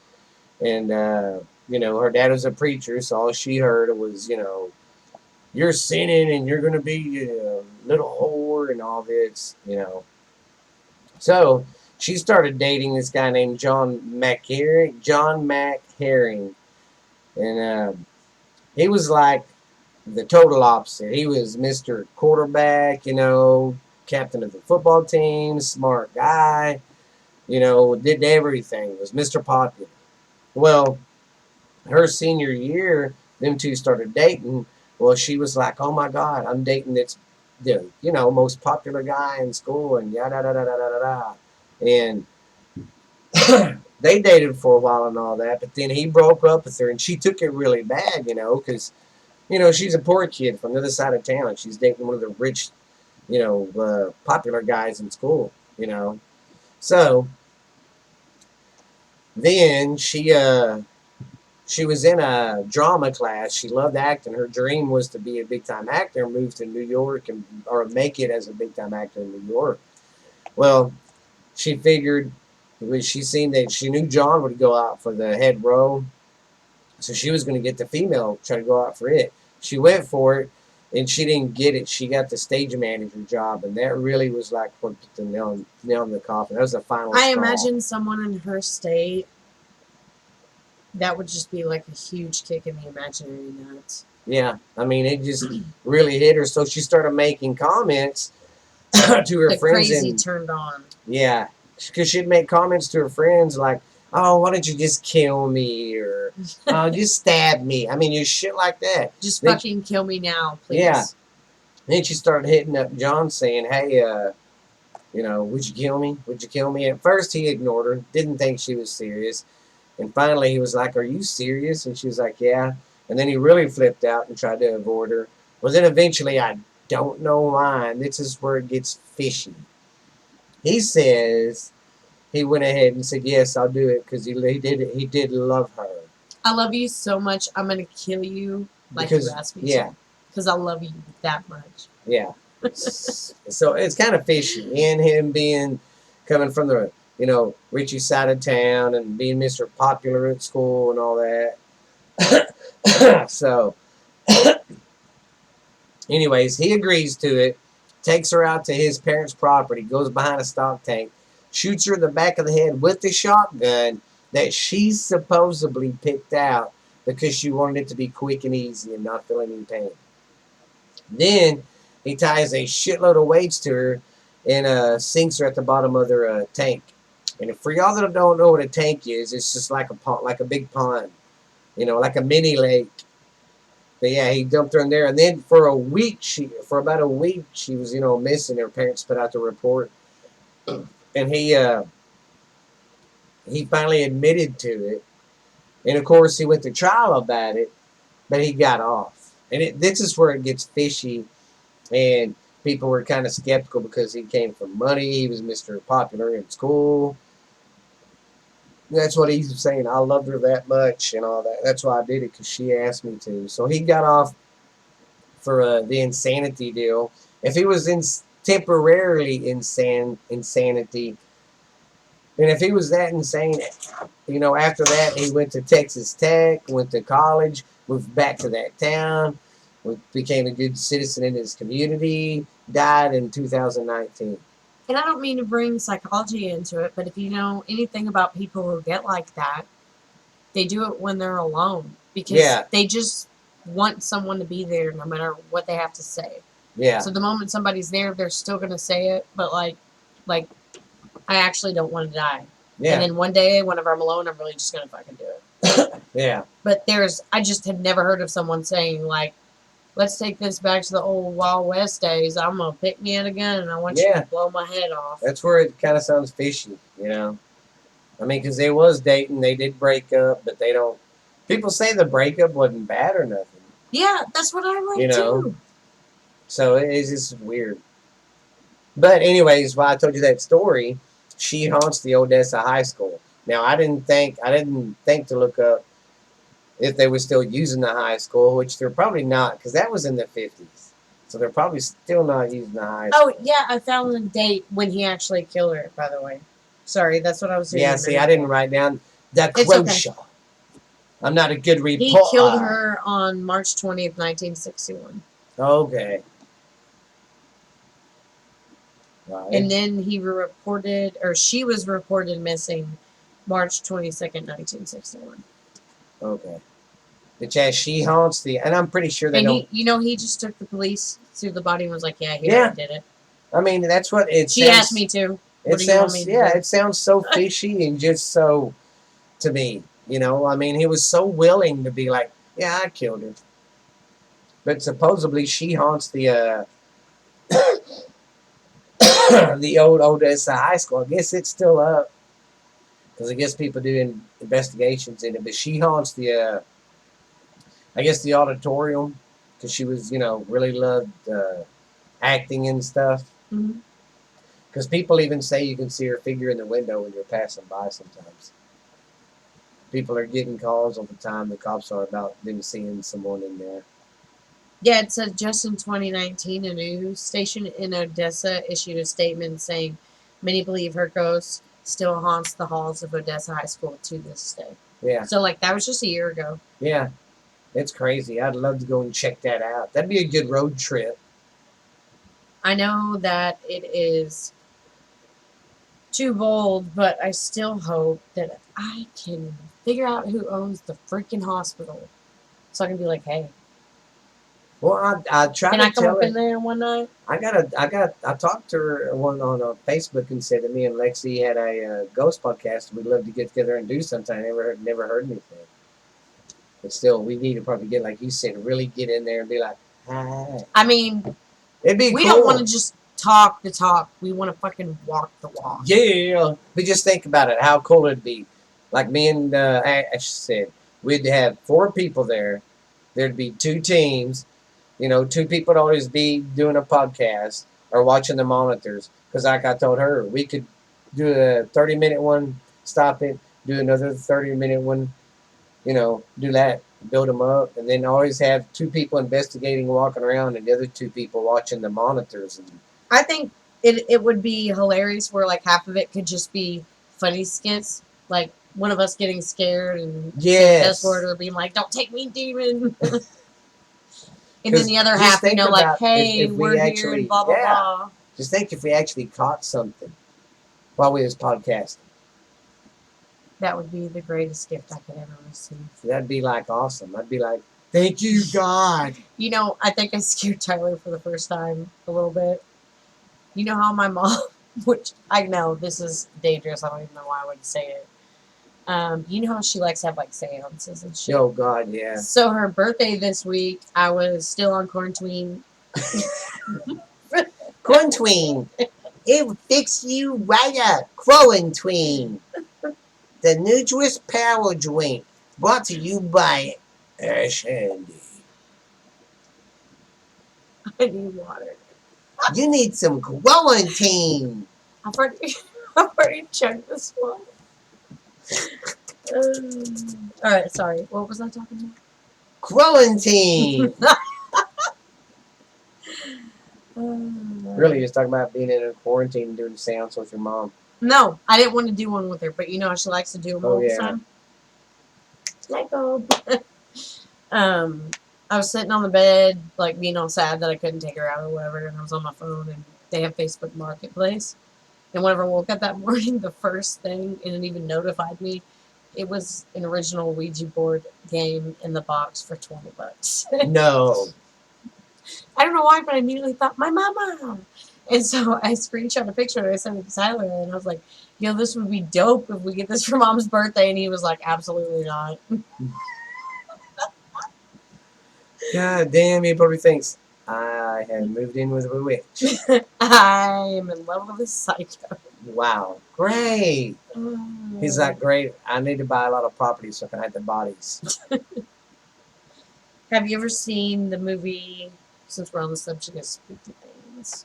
And, her dad was a preacher, so all she heard was, you're sinning and you're going to be a little whore and all this, So she started dating this guy named John McHerring. And he was like the total opposite. He was Mr. Quarterback, captain of the football team, smart guy, did everything, was Mr. Popular. Well, her senior year, them two started dating. Well, she was like, oh my God, I'm dating this, most popular guy in school and yada, da, da, da, da, da, da. And they dated for a while and all that, but then he broke up with her and she took it really bad, because, she's a poor kid from the other side of town. She's dating one of the rich popular guys in school. So then she was in a drama class. She loved acting. Her dream was to be a big time actor, move to New York, and or make it as a big time actor in New York. Well, she figured when she seen that she knew John would go out for the head role, so she was going to get the female, try to go out for it. She went for it, and she didn't get it. She got the stage manager job, and that really was like what put the nail in the coffin. That was the final I straw. imagine someone in her state, that would just be like a huge kick in the imaginary nuts. Yeah, I mean, it just really hit her. So she started making comments to her The friends, crazy and turned on. yeah, because she'd make comments to her friends like, "Oh, why don't you just kill me?" or "Oh, just stab me." I mean, you shit like that. Just Then, fucking kill me now, please. yeah. Then she started hitting up John, saying, "Hey, would you kill me? Would you kill me?" At first, he ignored her, didn't think she was serious, and finally, he was like, "Are you serious?" And she was like, "Yeah." And then he really flipped out and tried to avoid her. Well, then eventually, I don't know why, and this is where it gets fishy. He says he went ahead and said, "Yes, I'll do it," because he did it. He did love her. I love you so much. I'm gonna kill you like Because, you asked me yeah, to. Because I love you that much. yeah. So it's kind of fishy, and him being coming from the Richie side of town and being Mr. Popular at school and all that. So, anyways, he agrees to it, takes her out to his parents' property, goes behind a stock tank, shoots her in the back of the head with the shotgun that she supposedly picked out because she wanted it to be quick and easy and not feel any pain. Then he ties a shitload of weights to her and sinks her at the bottom of their tank. And for y'all that don't know what a tank is, it's just like a pond, like a big pond, like a mini lake. But yeah, he dumped her in there, and then for about a week, she was missing. Her parents put out the report, and he finally admitted to it. And of course, he went to trial about it, but he got off. And this is where it gets fishy, and people were kind of skeptical because he came from money. He was Mr. Popular in school. That's what he's saying. I loved her that much and all that. That's why I did it because she asked me to. So he got off for the insanity deal. If he was in temporarily insanity, and if he was that insane, after that he went to Texas Tech, went to college, moved back to that town, became a good citizen in his community, died in 2019. And I don't mean to bring psychology into it, but if you know anything about people who get like that, they do it when they're alone because Yeah, they just want someone to be there no matter what they have to say. yeah, So the moment somebody's there, they're still gonna say it, but like I actually don't want to die. And yeah, then one day, whenever I'm alone, I'm really just gonna fucking do it. yeah, But I just had never heard of someone saying like, let's take this back to the old Wild West days. I'm gonna pick me up a gun and I want you yeah. to blow my head off. That's where it kind of sounds fishy. I mean, because they was dating, they did break up, but they don't. People say the breakup wasn't bad or nothing. Yeah, that's what I like You know, too. so it's just weird. But anyways, why I told you that story, she haunts the Odessa High School. Now I didn't think to look up if they were still using the high school, which they're probably not, because that was in the 50s. So they're probably still not using the high school. Oh yeah, I found the date when he actually killed her. By the way, sorry, that's what I was doing. Yeah, see, I didn't write down the It's okay. Croshaw. I'm not a good He killed reporter. her on March 20th, 1961. Okay. Right. And then she was reported missing March 22nd, 1961. Okay. Which as she haunts and I'm pretty sure they And don't. he just took the police to the body and was like, yeah, he Yeah. already did it. I mean, that's what it She sounds. asked me to. It What do you want sounds. me to Yeah, do? it sounds so fishy and just so to me. I mean, he was so willing to be like, yeah, I killed her. But supposedly she haunts the old Odessa High School. I guess it's still up because I guess people doing investigations in it. But she haunts I guess the auditorium because she was really loved acting and stuff. Mhm. Because people even say you can see her figure in the window when you're passing by sometimes. People are getting calls all the time. The cops are about them seeing someone in there. Yeah, it said just in 2019, a news station in Odessa issued a statement saying many believe her ghost still haunts the halls of Odessa High School to this day. Yeah, So, like, that was just a year ago. yeah. It's crazy. I'd love to go and check that out. That'd be a good road trip. I know that it is too bold, but I still hope that I can figure out who owns the freaking hospital. So I can be like, hey, Well, I try can to I come tell up her. in there one night? I talked to her one on Facebook and said that me and Lexi had a ghost podcast. We'd love to get together and do sometime. Never heard anything. But still, we need to probably get, like you said, really get in there and be like, hi. I mean, It'd be we cool. don't want to just talk the talk. We want to fucking walk the walk. Yeah. But just think about it. How cool it'd be. Like me and Ash said, we'd have 4 people there. There'd be 2 teams. You know, 2 people would always be doing a podcast or watching the monitors. Because, like I told her, we could do a 30-minute one, stop it, do another 30-minute one, do that, build them up, and then always have 2 people investigating, walking around, and the other 2 people watching the monitors. And I think it would be hilarious where like half of it could just be funny skits, like one of us getting scared and saying a cuss word or being like, "Don't take me, demon." And then the other half, like, "Hey, if we're we here actually, and blah blah blah." just think if we actually caught something while we was podcasting. That would be the greatest gift I could ever receive. That'd be like awesome. I'd be like, thank you, God. You know, I think I scared Tyler for the first time a little bit. You know how my mom, which I know this is dangerous. I don't even know why I would say it. You know how she likes to have like seances and shit. Oh God, yeah. So her birthday this week, I was still on quarantine. Quarantine. It will fix you right up. Quarantine. The newest power drink. Brought to you by Ash Handy. I need water. You need some quarantine. I've already, I've already chugged this one. All right, sorry. What was I talking about? Quarantine. Really, you're talking about being in a quarantine and doing seance with your mom. No, I didn't want to do one with her, but you know how she likes to do them all the yeah. time. Let go. I was sitting on the bed, like being all sad that I couldn't take her out or whatever, and I was on my phone, and they have Facebook Marketplace. And whenever I woke up that morning, the first thing, and it even notified me, it was an original Ouija board game in the box for $20. No. I don't know why, but I immediately thought, my mama. And so I screenshot a picture and I sent it to Tyler, and I was like, yo, this would be dope if we get this for mom's birthday. And he was like, absolutely not. God damn, he probably thinks, I have moved in with a witch. I am in love with a psycho. Wow. Great. He's like, great. I need to buy a lot of property so I can hide the bodies. Have you ever seen the movie, since we're on the subject of spooky things?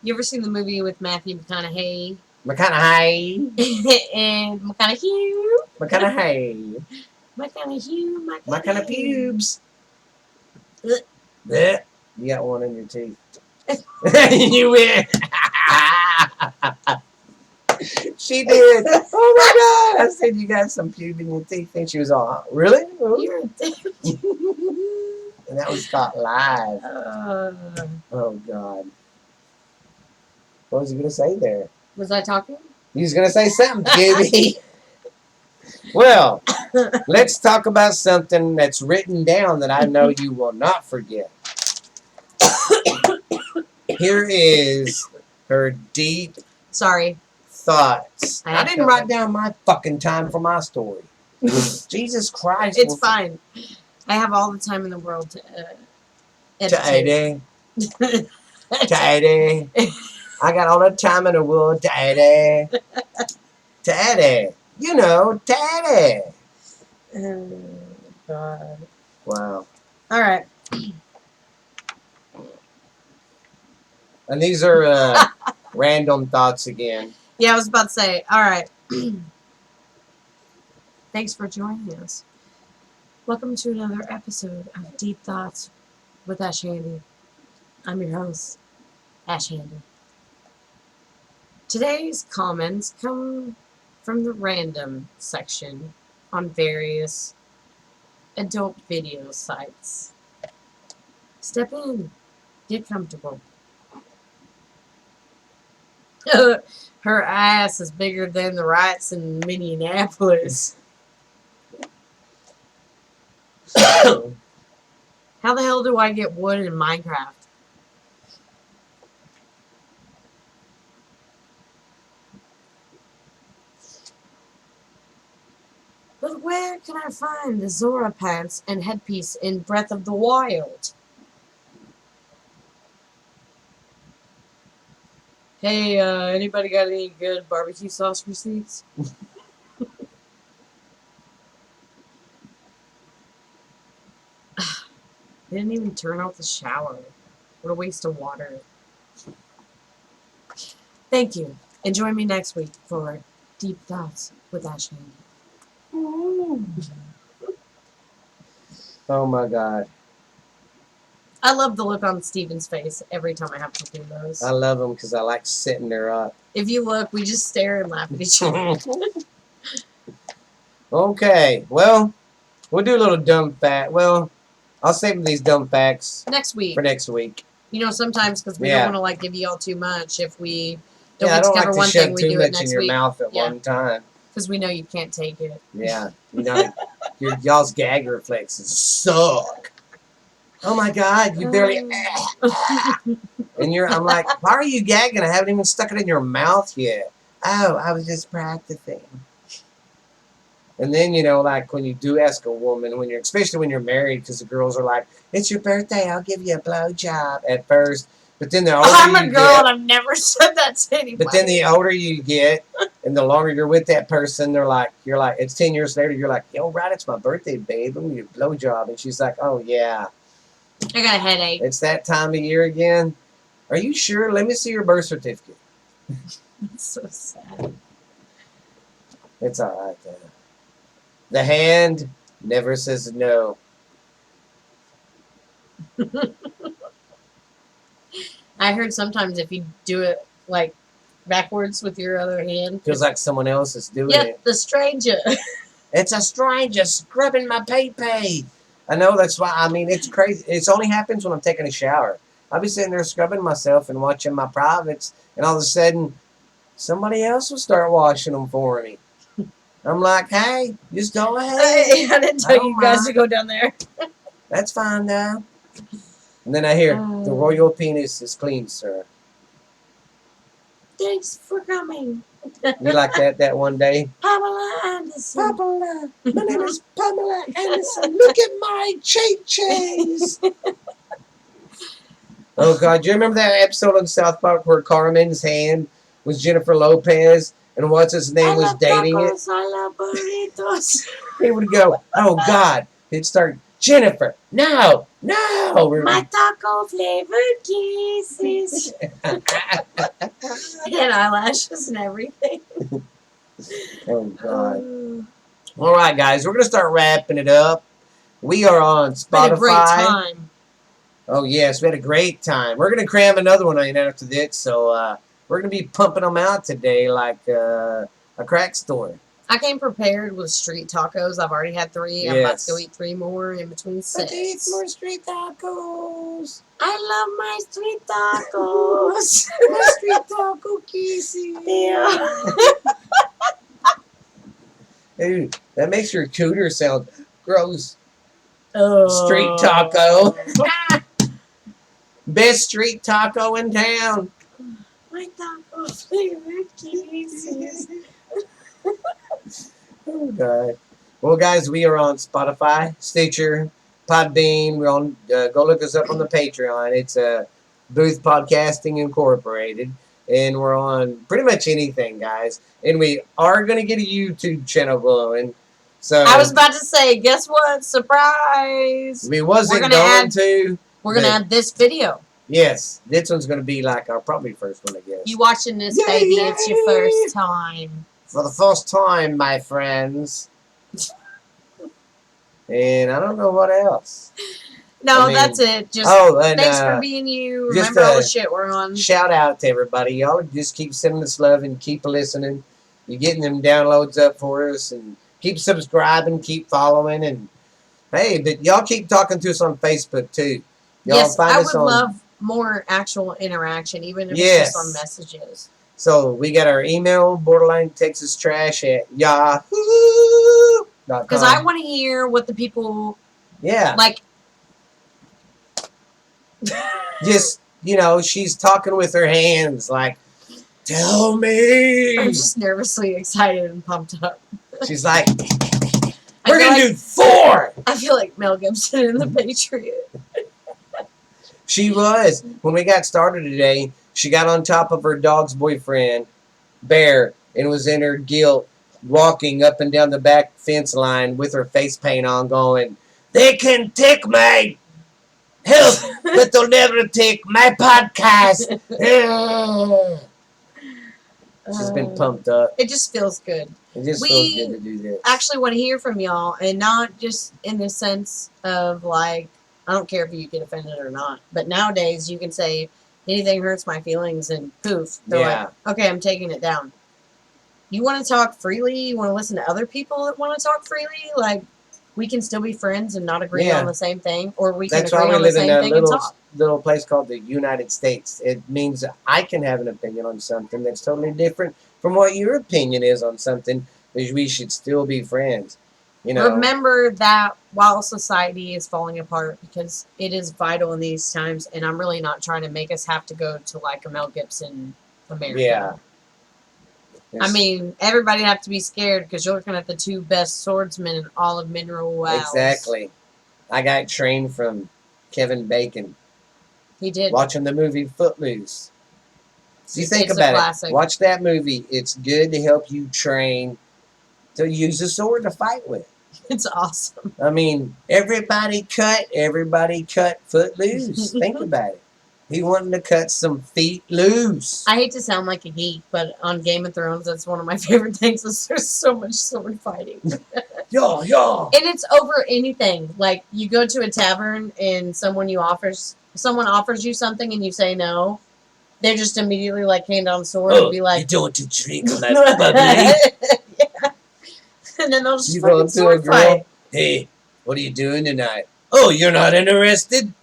You ever seen the movie with Matthew McConaughey? McConaughey. And McConaughey. McConaughey. McConaughey. My kind of pubes. Ugh. Blech. You got one in your teeth. You win. She did. Oh my God. I said you got some pube in your teeth. And she was all, really? You're a dick. And that was caught live. Oh God. What was you going to say there? Was I talking? You was going to say something, Juby. Well, let's talk about something that's written down that I know you will not forget. Here is her deep thoughts. I didn't write down my fucking time for my story. Jesus Christ. It's fine. I have all the time in the world to edit. To edit. I got all the time in the world to edit. To edit. You know, to edit. Oh, God. Wow. All right. And these are random thoughts again. Yeah, I was about to say. All right. Thanks for joining us. Welcome to another episode of Deep Thoughts with Ash Handy. I'm your host, Ash Handy. Today's comments come from the random section on various adult video sites. Step in, get comfortable. Her ass is bigger than the riots in Minneapolis. How the hell do I get wood in Minecraft? But where can I find the Zora pants and headpiece in Breath of the Wild? Hey, anybody got any good barbecue sauce receipts? They didn't even turn off the shower. What a waste of water. Thank you. And join me next week for Deep Thoughts with Ash Handy. Oh my God. I love the look on Steven's face every time I have to do those. I love them because I like sitting there up. If you look, we just stare and laugh at each other. Okay, well, we'll do a little dumb fact. Well, I'll save these dumb facts Next week. for next week. You know, sometimes because we Yeah. don't want to give you all too much. If we don't Yeah, I get to don't cover like to one thing, shove we too do it much next in your week. mouth at Yeah. one time. Because we know you can't take it. Yeah, you know, y'all's gag reflexes suck. Oh my God, you barely. And I'm like, why are you gagging? I haven't even stuck it in your mouth yet. Oh, I was just practicing. And then, you know, like when you do ask a woman, especially when you're married, because the girls are like, it's your birthday, I'll give you a blowjob at first. But then the older I'm a you girl get, and I've never said that to anybody. but then the older you get, and the longer you're with that person, you're like, it's 10 years later, you're like, yo, right, it's my birthday, babe. I'm going to give you a blowjob. And she's like, oh, yeah. I got a headache. It's that time of year again. Are you sure? Let me see your birth certificate. It's so sad. It's all right, though. The hand never says no. I heard sometimes if you do it like backwards with your other hand, Feels like someone else is doing yeah, it. the stranger. It's a stranger scrubbing my pee-pee. I know, that's why, I mean, it's crazy. It only happens when I'm taking a shower. I'll be sitting there scrubbing myself and watching my privates, and all of a sudden, somebody else will start washing them for me. I'm like, hey, just go ahead. I didn't tell you guys to go down there. That's fine now. And then I hear, the royal penis is clean, sir. Thanks for coming. You like that one day? Pamela Anderson. Pamela, my name is Pamela Anderson. Look at my cheese. Oh God, do you remember that episode on South Park where Carmen's hand was Jennifer Lopez and what's his name was dating tacos, I love burritos. He would go, oh God. He'd start, Jennifer, no. My taco flavored kisses. And eyelashes and everything. Oh God. All right, guys, we're gonna start wrapping it up. We are on Spotify. Had a great time. Oh yes, we had a great time. We're gonna cram another one in after this, so we're gonna be pumping them out today like a crack store. I came prepared with street tacos. I've already had 3. Yes. I'm about to go eat 3 more in between 6. Let's eat more street tacos. I love my street tacos. My street taco kisses. Yeah. Dude, that makes your cooter sound gross. Oh. Street taco. Best street taco in town. My taco flavored kisses. Oh God. Well, guys, we are on Spotify, Stitcher, Podbean. We're on. Go look us up on the Patreon. It's Booth Podcasting Incorporated, and we're on pretty much anything, guys. And we are going to get a YouTube channel going. So I was about to say, guess what? Surprise! we wasn't We're going gonna add. to. We're gonna add this video. Yes, this one's going to be like our probably first one, I guess. You watching this, Yay, baby? yay! It's your first time. For the first time, my friends. And I don't know what else. No, I mean, that's it. Just and thanks for being you. just Remember all the shit we're on. shout out to everybody. Y'all just keep sending us love and keep listening. You're getting them downloads up for us, and keep subscribing, keep following, and hey, but y'all keep talking to us on Facebook too. Y'all Yes, find I us would on. love more actual interaction, even if Yes. it's just on messages. So we got our email, borderline Texas trash at yahoo.com. Because I want to hear what the people Yeah. like. Just, she's talking with her hands like, tell me. I'm just nervously excited and pumped up. She's like, we're going to do 4. I feel like Mel Gibson in The Patriot. She was. When we got started today, she got on top of her dog's boyfriend, Bear, and was in her guilt, walking up and down the back fence line with her face paint on, going, they can take my help, but they'll never take my podcast. She's been pumped up. It just feels good. It just feels good to do this. Actually want to hear from y'all, and not just in the sense of like, I don't care if you get offended or not, but nowadays you can say anything hurts my feelings and poof, they're like, okay, I'm taking it down. You want to talk freely? You want to listen to other people that want to talk freely? Like, we can still be friends and not agree on the same thing, or we can agree on the same thing and talk. Little place called the United States. It means I can have an opinion on something that's totally different from what your opinion is on something, but we should still be friends. Remember that while society is falling apart, because it is vital in these times, and I'm really not trying to make us have to go to like a Mel Gibson America. Yeah. I mean, everybody have to be scared because you're looking at the 2 best swordsmen in all of Mineral Wells. Exactly. I got trained from Kevin Bacon. He did. Watching the movie Footloose. So you think about it. Watch that movie. It's good to help you train to use a sword to fight with. It's awesome. I mean, everybody cut Footloose. Think about it. He wanted to cut some feet loose. I hate to sound like a geek, but on Game of Thrones, that's one of my favorite things. Is there's so much sword fighting. Yeah. And it's over anything. Like, you go to a tavern and someone offers you something and you say no. They're just immediately like hand on sword and be like, you don't want to drink my bubbly? Yeah. And then they'll just you go up to a girl. Fight. Hey, what are you doing tonight? Oh, you're not interested?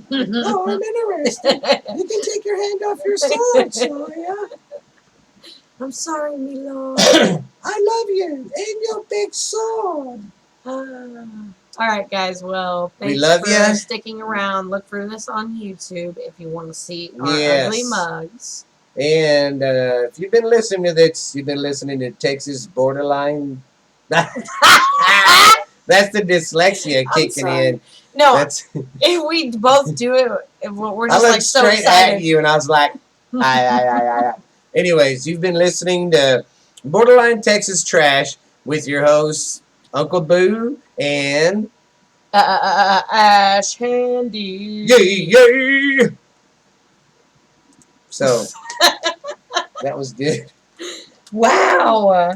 No, I'm interested. You can take your hand off your sword, Sawyer. I'm sorry, me lord. I love you and your big sword. All right, guys. Well, thanks for sticking around. Look for this on YouTube if you want to see our ugly mugs. And if you've been listening to this, you've been listening to Texas Borderline. That's the dyslexia kicking in. No, if we both do it, we're just like so excited. I looked straight at you and I was like, I. Anyways, you've been listening to Borderline Texas Trash with your hosts, Uncle Boo and Ash Handy. Yay! So that was good. Wow.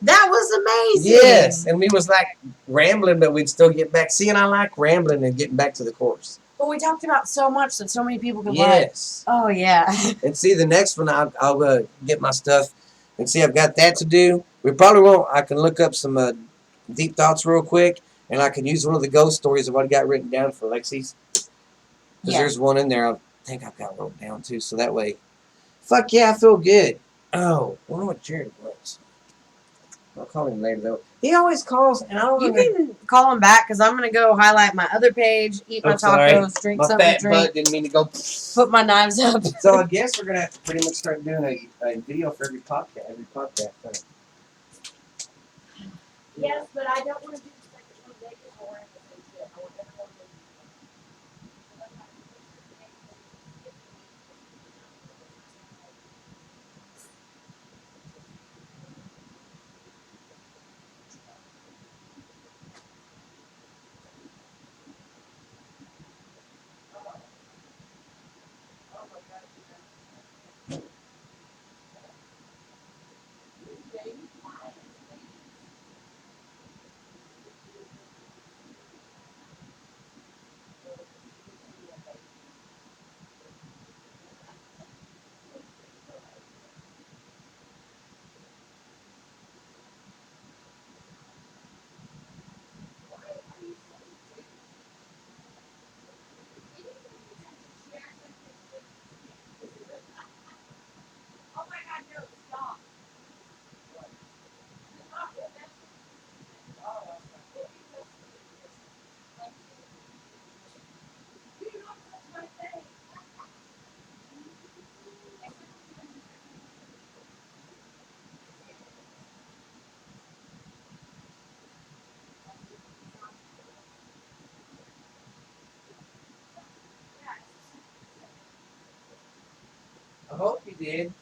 That was amazing. Yes, and we was like rambling, but we'd still get back. See, and I like rambling and getting back to the course. But we talked about so much that so many people could yes. Oh, yeah. And see, the next one, I'll get my stuff and see I've got that to do. We probably won't. I can look up some deep thoughts real quick, and I can use one of the ghost stories of what I got written down for Lexi's. Because there's one in there I think I've got wrote down, too, so that way. Fuck yeah, I feel good. Oh, I wonder what Jared was. I'll call him later, though. He always calls, and I don't know. You can call him back, because I'm going to go highlight my other page, eat my tacos, drink something to drink. My fat butt didn't mean to go. Put my knives up. So I guess we're going to have to pretty much start doing a video for every podcast. Yes, but I don't want to do the second one today because I want to say shit. I want everyone to did.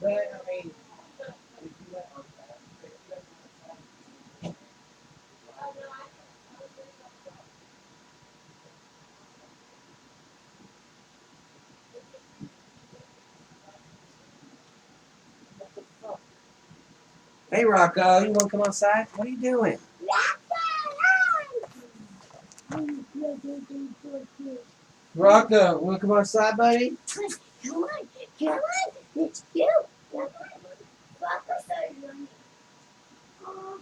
But I mean, hey Rocco, you want to come outside? What are you doing? Rocco, want to come outside, buddy? Come on, come on, it's you. Come on, Rocco started running. Oh,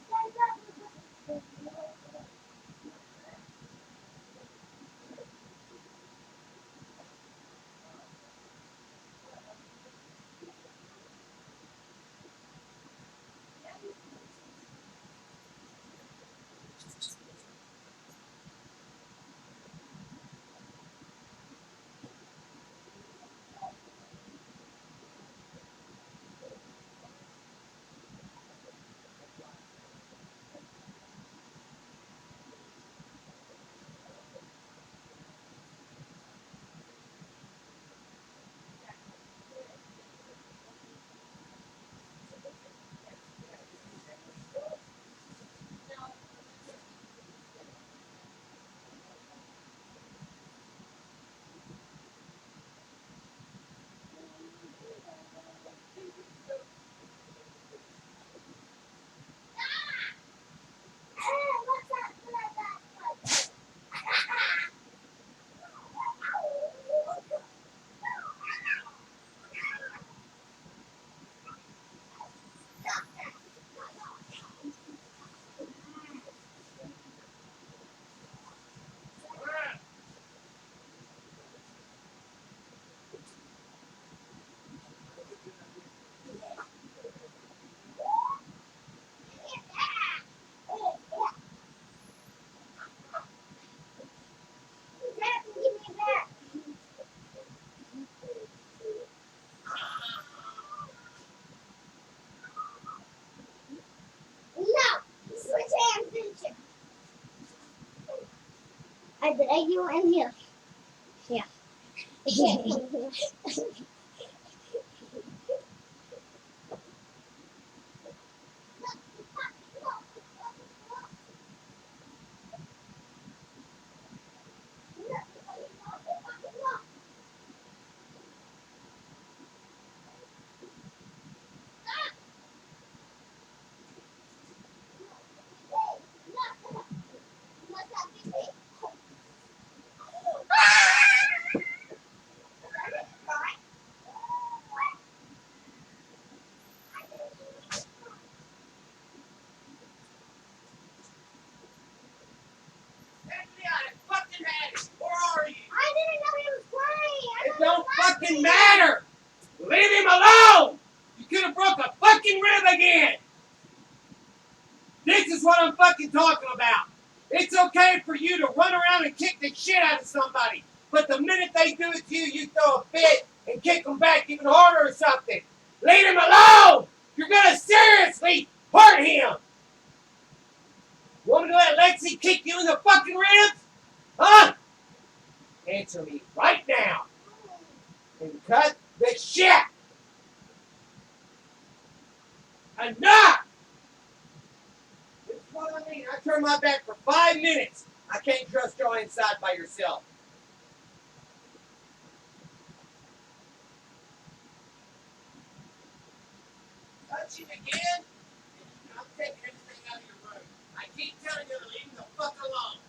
no, switch hands, didn't I drag you in here. Yeah. Where are you? I didn't know he was crying. It don't fucking matter. Leave him alone. You could have broke a fucking rib again. This is what I'm fucking talking about. It's okay for you to run around and kick the shit out of somebody, but the minute they do it to you, you throw a fit and kick them back even harder or something. Leave him alone. You're gonna seriously hurt him. Want me to let Lexi kick you in the fucking ribs? Huh? Answer me right now and cut the shit. Enough! This is what I mean. I turn my back for 5 minutes. I can't trust y'all inside by yourself. Touch him again, and I'm taking everything out of your room. I keep telling you to leave him the fuck alone.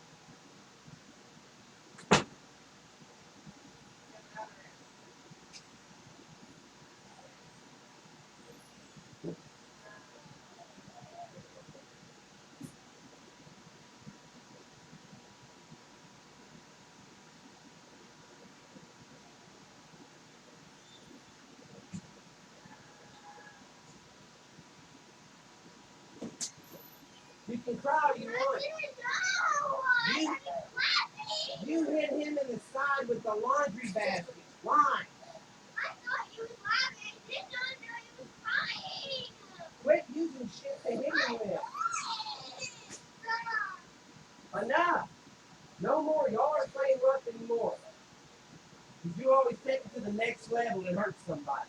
You can cry all you want. You hit him in the side with the laundry basket. Why? I thought he was laughing. I did not know he was crying. Quit using shit to hit him with. Enough! No more. Y'all aren't playing rough anymore. Because you always take it to the next level and hurt somebody.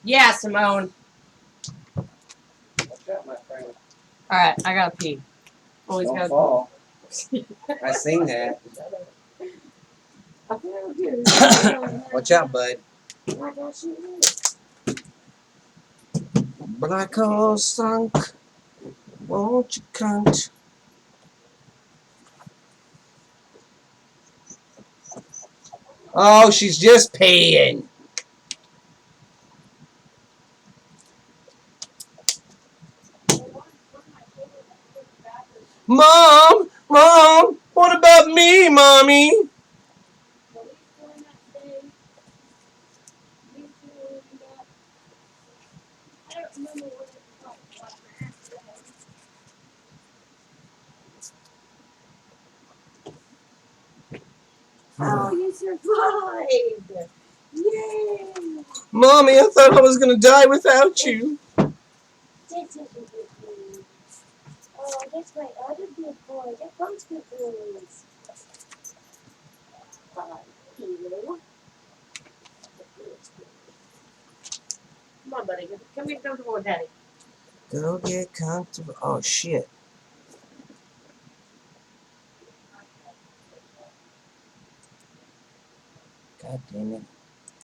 Yeah, Simone. Watch out, my friend. All right, I gotta pee. Always Don't gotta fall. I seen that. I feel good. Watch out, bud. Why don't you Black hole sunk. Won't you cunt? Oh, she's just peeing. Mom! Mom! What about me, Mommy? I don't remember what it's called. Oh, you survived! Yay! Mommy, I thought I was gonna die without you. That's such a good news. Oh, that's my other good boy. That comes good news. You. Come on, buddy. Come get comfortable with Daddy. Go get comfortable. Oh, shit. God damn it.